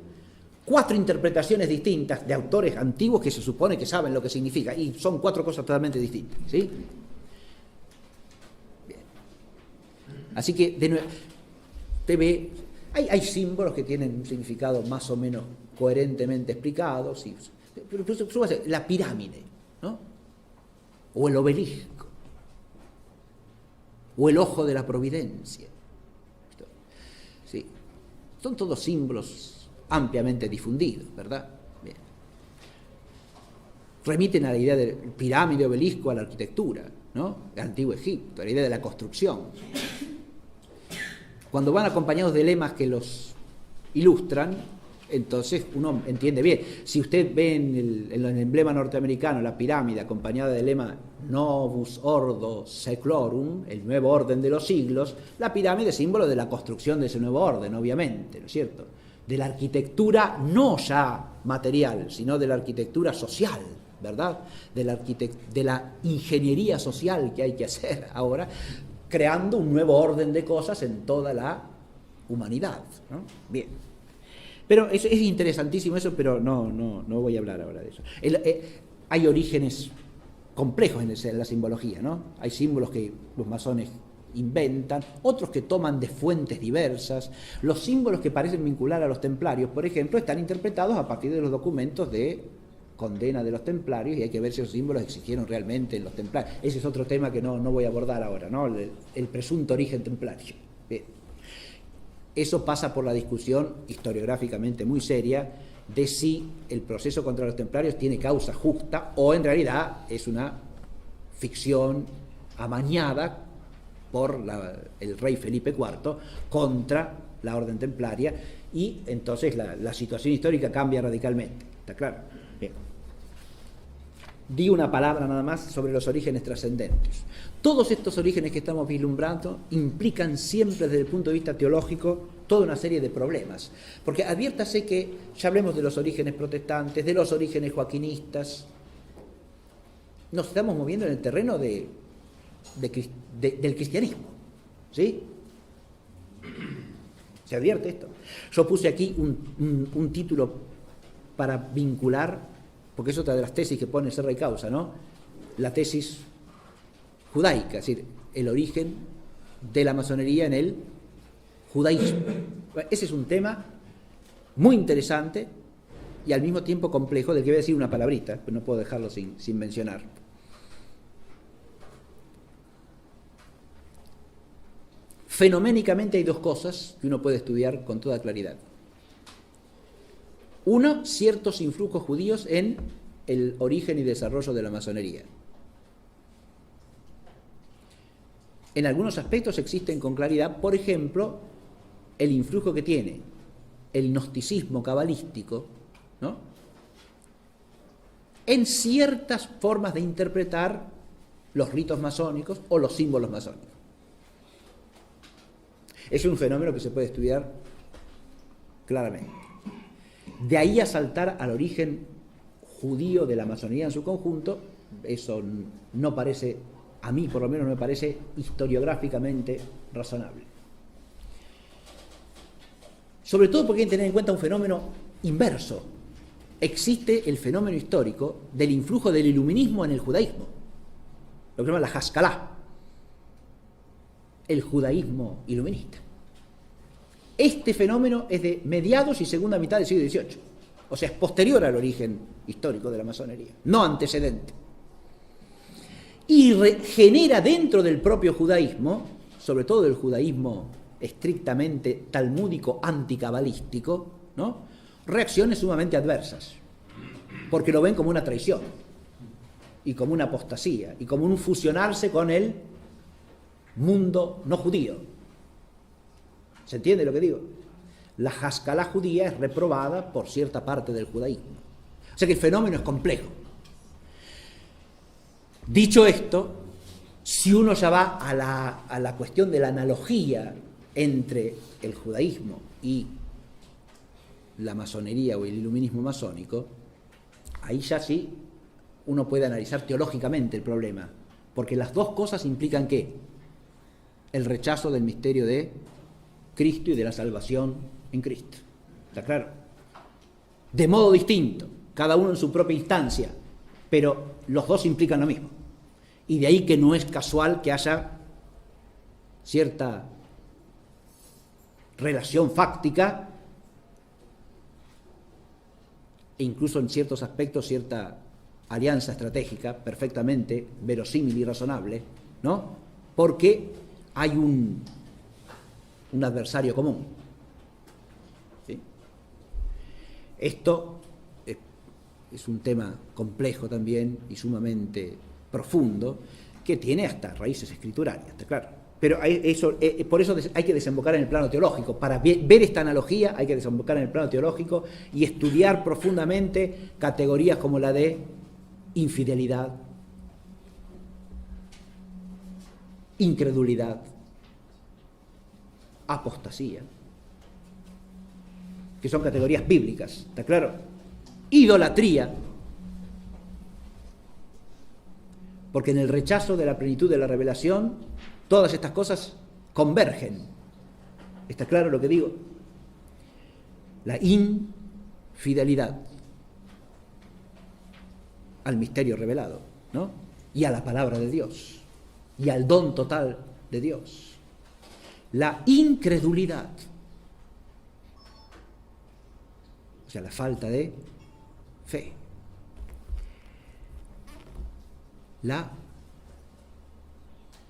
4 interpretaciones distintas de autores antiguos que se supone que saben lo que significa, y son 4 cosas totalmente distintas, ¿sí? Bien. Así que, de nuevo, usted ve, hay símbolos que tienen un significado más o menos coherentemente explicado, sí, pero la pirámide, ¿no? O el obelisco, o el ojo de la providencia. Sí. Son todos símbolos ampliamente difundidos, ¿verdad? Bien. Remiten a la idea de pirámide, obelisco, a la arquitectura, ¿no? El antiguo Egipto, a la idea de la construcción. Cuando van acompañados de lemas que los ilustran, entonces uno entiende bien. Si usted ve en el emblema norteamericano la pirámide acompañada del lema Novus Ordo Seclorum, el nuevo orden de los siglos, la pirámide es símbolo de la construcción de ese nuevo orden, obviamente, ¿no es cierto? De la arquitectura no ya material, sino de la arquitectura social, ¿verdad? De la ingeniería social que hay que hacer ahora, creando un nuevo orden de cosas en toda la humanidad, ¿no? Bien. Pero es interesantísimo eso, pero no voy a hablar ahora de eso. Hay orígenes complejos en la simbología, ¿no? Hay símbolos que los masones inventan, otros que toman de fuentes diversas. Los símbolos que parecen vincular a los templarios, por ejemplo, están interpretados a partir de los documentos de condena de los templarios, y hay que ver si esos símbolos existieron realmente en los templarios. Ese es otro tema que no voy a abordar ahora, ¿no? El presunto origen templario. Bien. Eso pasa por la discusión historiográficamente muy seria de si el proceso contra los templarios tiene causa justa o en realidad es una ficción amañada por el rey Felipe IV contra la orden templaria, y entonces la situación histórica cambia radicalmente. ¿Está claro? Bien. Di una palabra nada más sobre los orígenes trascendentes. Todos estos orígenes que estamos vislumbrando implican siempre desde el punto de vista teológico toda una serie de problemas. Porque adviértase que ya hablemos de los orígenes protestantes, de los orígenes joaquinistas. Nos estamos moviendo en el terreno del cristianismo, ¿sí? Se advierte esto. Yo puse aquí un título para vincular, porque es otra de las tesis que pone Serra y Causa, ¿no? La tesis judaica, es decir, el origen de la masonería en el judaísmo. Ese es un tema muy interesante y al mismo tiempo complejo, del que voy a decir una palabrita, pero no puedo dejarlo sin mencionar. Fenoménicamente hay dos cosas que uno puede estudiar con toda claridad. Uno, ciertos influjos judíos en el origen y desarrollo de la masonería. En algunos aspectos existen con claridad, por ejemplo, el influjo que tiene el gnosticismo cabalístico, ¿no?, en ciertas formas de interpretar los ritos masónicos o los símbolos masónicos. Es un fenómeno que se puede estudiar claramente. De ahí a saltar al origen judío de la masonería en su conjunto, eso no parece, a mí por lo menos no me parece historiográficamente razonable. Sobre todo porque hay que tener en cuenta un fenómeno inverso. Existe el fenómeno histórico del influjo del iluminismo en el judaísmo, lo que se llama la Haskalah, el judaísmo iluminista. Este fenómeno es de mediados y segunda mitad del siglo XVIII, o sea, es posterior al origen histórico de la masonería, no antecedente. Y genera dentro del propio judaísmo, sobre todo el judaísmo estrictamente talmúdico anticabalístico, ¿no?, reacciones sumamente adversas, porque lo ven como una traición y como una apostasía y como un fusionarse con el mundo no judío. ¿Se entiende lo que digo? La Haskalah judía es reprobada por cierta parte del judaísmo. O sea que el fenómeno es complejo. Dicho esto, si uno ya va a la cuestión de la analogía entre el judaísmo y la masonería o el iluminismo masónico, ahí ya sí uno puede analizar teológicamente el problema, porque las dos cosas implican ¿qué? El rechazo del misterio de Cristo y de la salvación en Cristo. ¿Está claro? De modo distinto, cada uno en su propia instancia, pero los dos implican lo mismo. Y de ahí que no es casual que haya cierta relación fáctica e incluso en ciertos aspectos cierta alianza estratégica perfectamente verosímil y razonable, ¿no? Porque hay un adversario común. ¿Sí? Esto es un tema complejo también y sumamente profundo, que tiene hasta raíces escriturarias, está claro. Pero por eso hay que desembocar en el plano teológico. Para ver esta analogía hay que desembocar en el plano teológico y estudiar profundamente categorías como la de infidelidad, incredulidad, apostasía, que son categorías bíblicas, ¿está claro? Idolatría, porque en el rechazo de la plenitud de la revelación todas estas cosas convergen. ¿Está claro lo que digo? La infidelidad al misterio revelado, ¿no?, y a la palabra de Dios y al don total de Dios. La incredulidad, o sea, la falta de fe. La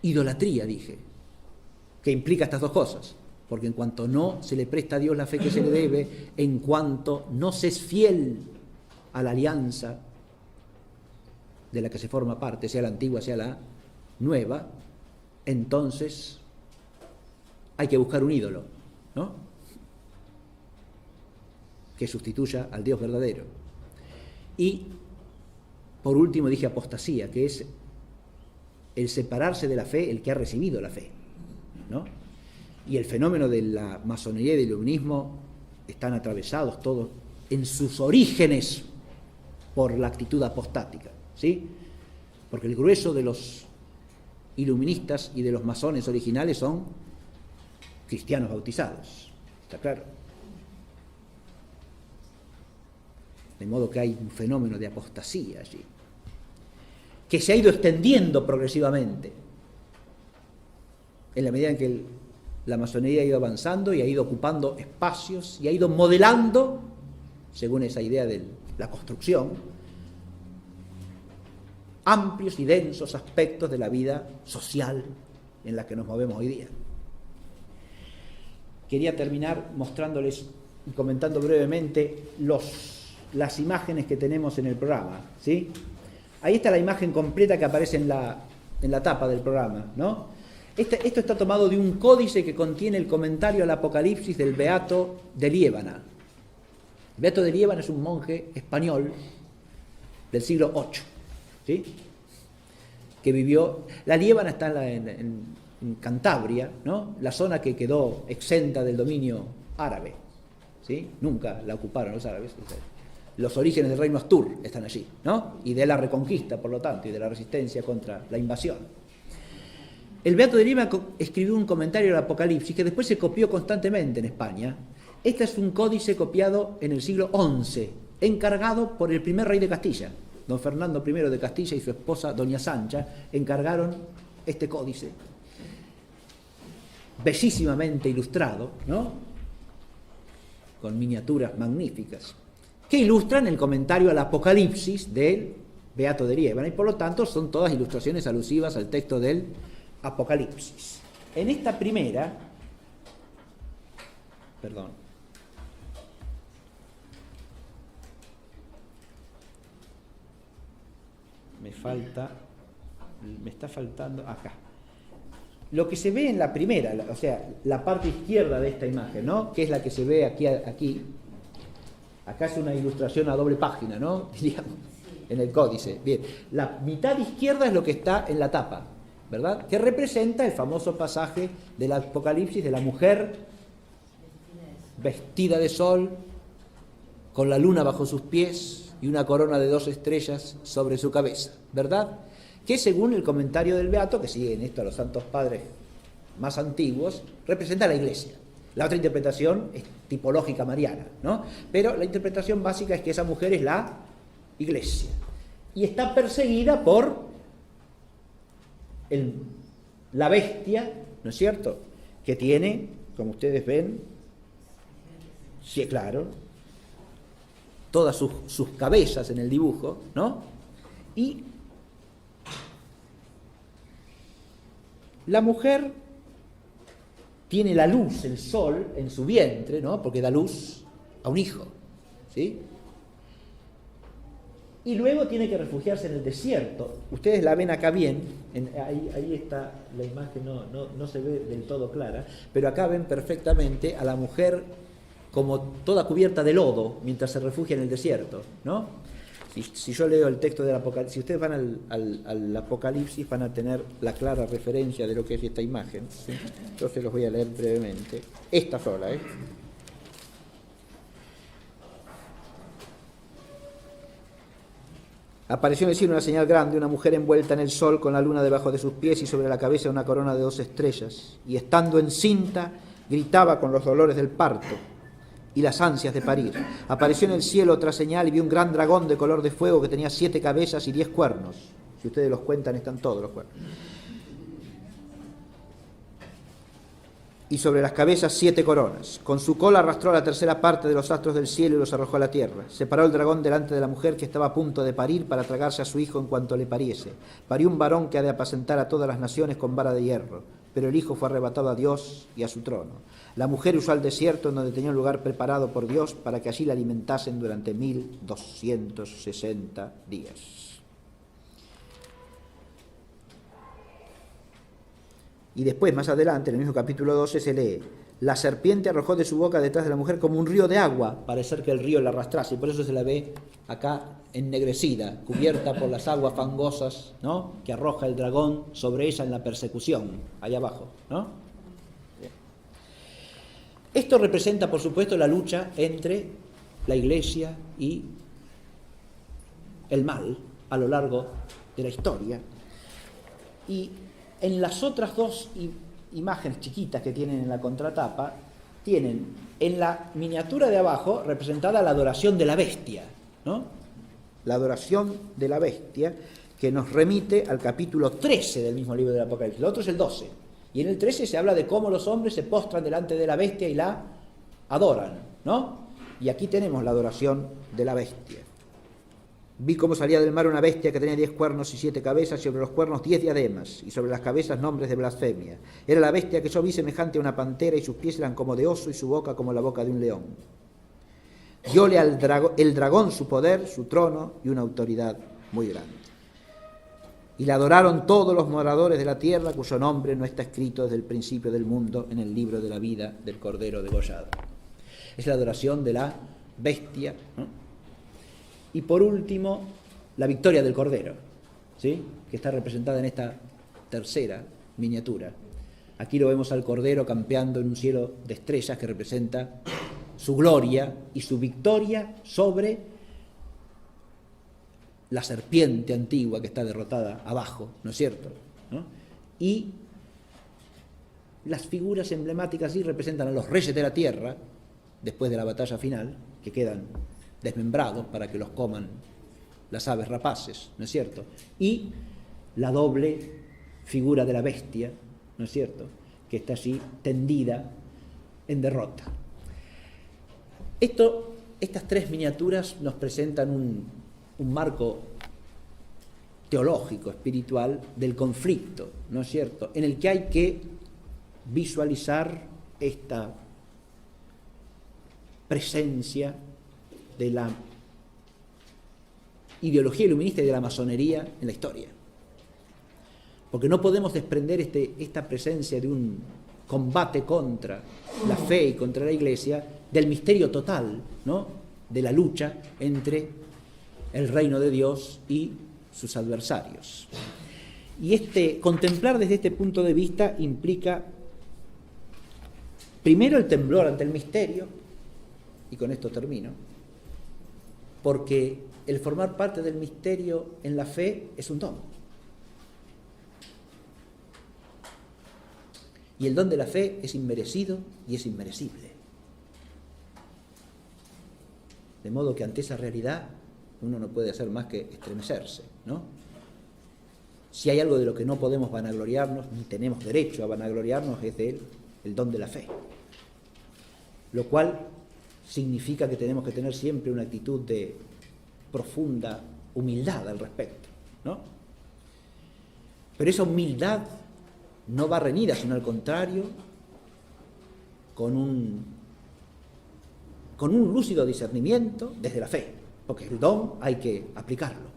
idolatría, dije, que implica estas dos cosas, porque en cuanto no se le presta a Dios la fe que se le debe, en cuanto no se es fiel a la alianza de la que se forma parte, sea la antigua, sea la nueva, entonces hay que buscar un ídolo, ¿no?, que sustituya al Dios verdadero. Y por último dije apostasía, que es el separarse de la fe, el que ha recibido la fe, ¿no? y el fenómeno de la masonería y del iluminismo están atravesados todos en sus orígenes por la actitud apostática, ¿sí? Porque el grueso de los iluministas y de los masones originales son cristianos bautizados, ¿está claro? De modo que hay un fenómeno de apostasía allí, que se ha ido extendiendo progresivamente, en la medida en que la masonería ha ido avanzando y ha ido ocupando espacios y ha ido modelando, según esa idea de la construcción, amplios y densos aspectos de la vida social en la que nos movemos hoy día. Quería terminar mostrándoles y comentando brevemente las imágenes que tenemos en el programa, ¿sí? Ahí está la imagen completa que aparece en la tapa del programa, ¿no? Esto está tomado de un códice que contiene el comentario al Apocalipsis del Beato de Liébana. El Beato de Liébana es un monje español del siglo VIII, ¿sí? Que vivió. La Liébana está en Cantabria, ¿no? La zona que quedó exenta del dominio árabe, ¿sí? Nunca la ocuparon los árabes. Los orígenes del reino Astur están allí, ¿no? Y de la reconquista, por lo tanto, y de la resistencia contra la invasión. El Beato de Liébana escribió un comentario al Apocalipsis que después se copió constantemente en España. Este es un códice copiado en el siglo XI, encargado por el primer rey de Castilla. Don Fernando I de Castilla y su esposa Doña Sancha encargaron este códice, bellísimamente ilustrado, ¿no? Con miniaturas magníficas, que ilustran el comentario al Apocalipsis del Beato de Liébana, y por lo tanto son todas ilustraciones alusivas al texto del Apocalipsis. En esta primera, me está faltando acá. Lo que se ve en la primera, o sea, la parte izquierda de esta imagen, ¿no? Que es la que se ve aquí. Acá es una ilustración a doble página, ¿no? Digamos, en el códice. Bien, la mitad izquierda es lo que está en la tapa, ¿verdad? Que representa el famoso pasaje del Apocalipsis de la mujer vestida de sol, con la luna bajo sus pies y una corona de 2 estrellas sobre su cabeza, ¿verdad? Que según el comentario del Beato, que siguen esto a los santos padres más antiguos, representa a la Iglesia. La otra interpretación es tipológica mariana, ¿no? Pero la interpretación básica es que esa mujer es la Iglesia y está perseguida por la bestia, ¿no es cierto?, que tiene, como ustedes ven, sí, claro, todas sus cabezas en el dibujo, ¿no? Y la mujer tiene la luz, el sol, en su vientre, ¿no? Porque da luz a un hijo, ¿sí? Y luego tiene que refugiarse en el desierto. Ustedes la ven acá bien, ahí está la imagen, no se ve del todo clara, pero acá ven perfectamente a la mujer como toda cubierta de lodo mientras se refugia en el desierto, ¿no? Si yo leo el texto del Apocalipsis, si ustedes van al Apocalipsis van a tener la clara referencia de lo que es esta imagen, ¿sí? Yo se los voy a leer brevemente. Esta sola, ¿eh? Apareció en el cielo una señal grande, una mujer envuelta en el sol con la luna debajo de sus pies y sobre la cabeza una corona de 2 estrellas. Y estando encinta, gritaba con los dolores del parto y las ansias de parir. Apareció en el cielo otra señal y vi un gran dragón de color de fuego que tenía 7 cabezas y 10 cuernos. Si ustedes los cuentan, están todos los cuernos. Y sobre las cabezas 7 coronas. Con su cola arrastró la tercera parte de los astros del cielo y los arrojó a la tierra. Se paró el dragón delante de la mujer que estaba a punto de parir para tragarse a su hijo en cuanto le pariese. Parió un varón que ha de apacentar a todas las naciones con vara de hierro. Pero el hijo fue arrebatado a Dios y a su trono. La mujer usó al desierto en donde tenía un lugar preparado por Dios para que allí la alimentasen durante 1260 días. Y después, más adelante, en el mismo capítulo 12, se lee: la serpiente arrojó de su boca detrás de la mujer como un río de agua, parecer que el río la arrastrase, y por eso se la ve acá ennegrecida, cubierta por las aguas fangosas, ¿no?, que arroja el dragón sobre ella en la persecución, allá abajo, ¿no? Bien. Esto representa, por supuesto, la lucha entre la Iglesia y el mal a lo largo de la historia. Y en las otras dos imágenes chiquitas que tienen en la contratapa, tienen en la miniatura de abajo representada la adoración de la bestia, ¿no? La adoración de la bestia, que nos remite al capítulo 13 del mismo libro del Apocalipsis. El otro es el 12. Y en el 13 se habla de cómo los hombres se postran delante de la bestia y la adoran, ¿no? Y aquí tenemos la adoración de la bestia. Vi cómo salía del mar una bestia que tenía 10 cuernos y 7 cabezas, y sobre los cuernos 10 diademas, y sobre las cabezas nombres de blasfemia. Era la bestia que yo vi semejante a una pantera, y sus pies eran como de oso, y su boca como la boca de un león. Dióle al el dragón su poder, su trono y una autoridad muy grande. Y la adoraron todos los moradores de la tierra, cuyo nombre no está escrito desde el principio del mundo en el libro de la vida del Cordero degollado. Es la adoración de la bestia, ¿no? Y por último, la victoria del Cordero, ¿sí?, que está representada en esta tercera miniatura. Aquí lo vemos al Cordero campeando en un cielo de estrellas que representa su gloria y su victoria sobre la serpiente antigua que está derrotada abajo, ¿no es cierto?, ¿no? Y las figuras emblemáticas sí representan a los reyes de la tierra, después de la batalla final, que quedan desmembrados para que los coman las aves rapaces, ¿no es cierto? Y la doble figura de la bestia, ¿no es cierto?, que está allí tendida en derrota. Estas tres miniaturas nos presentan un marco teológico, espiritual, del conflicto, ¿no es cierto?, en el que hay que visualizar esta presencia de la ideología iluminista y de la masonería en la historia. Porque no podemos desprender esta presencia de un combate contra la fe y contra la Iglesia del misterio total, ¿no?, de la lucha entre el reino de Dios y sus adversarios. Y contemplar desde este punto de vista implica primero el temblor ante el misterio, y con esto termino, porque el formar parte del misterio en la fe es un don. Y el don de la fe es inmerecido y es inmerecible. De modo que ante esa realidad uno no puede hacer más que estremecerse, ¿no? Si hay algo de lo que no podemos vanagloriarnos, ni tenemos derecho a vanagloriarnos, es de el don de la fe. Lo cual significa que tenemos que tener siempre una actitud de profunda humildad al respecto, ¿no? Pero esa humildad no va reñida, sino al contrario, con un lúcido discernimiento desde la fe, porque el don hay que aplicarlo.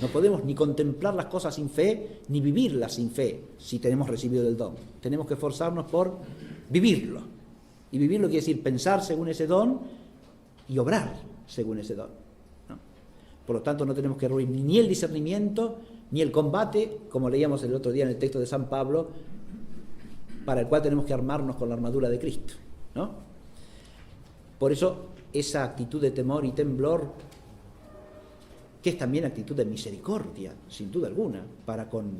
No podemos ni contemplar las cosas sin fe, ni vivirlas sin fe, si tenemos recibido el don. Tenemos que esforzarnos por vivirlo. Y vivirlo quiere decir pensar según ese don y obrar según ese don, ¿no? Por lo tanto, no tenemos que ruir ni el discernimiento, ni el combate, como leíamos el otro día en el texto de San Pablo, para el cual tenemos que armarnos con la armadura de Cristo, ¿no? Por eso, esa actitud de temor y temblor, que es también actitud de misericordia, sin duda alguna, para con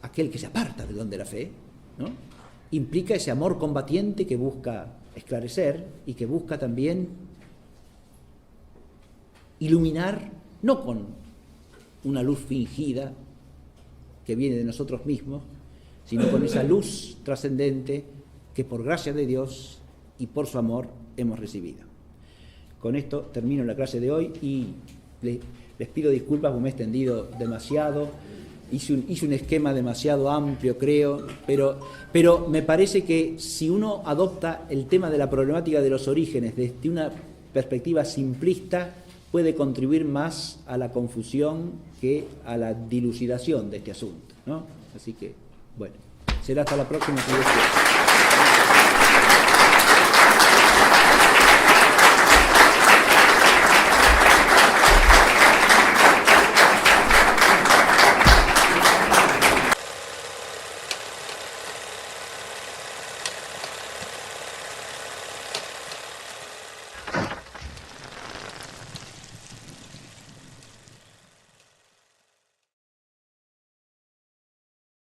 aquel que se aparta del don de la fe, ¿no?, implica ese amor combatiente que busca esclarecer y que busca también iluminar, no con una luz fingida que viene de nosotros mismos, sino con esa luz trascendente que por gracia de Dios y por su amor hemos recibido. Con esto termino la clase de hoy y les pido disculpas porque me he extendido demasiado. Hice un esquema demasiado amplio, creo, pero me parece que si uno adopta el tema de la problemática de los orígenes desde una perspectiva simplista, puede contribuir más a la confusión que a la dilucidación de este asunto, ¿no? Así que, bueno, será hasta la próxima.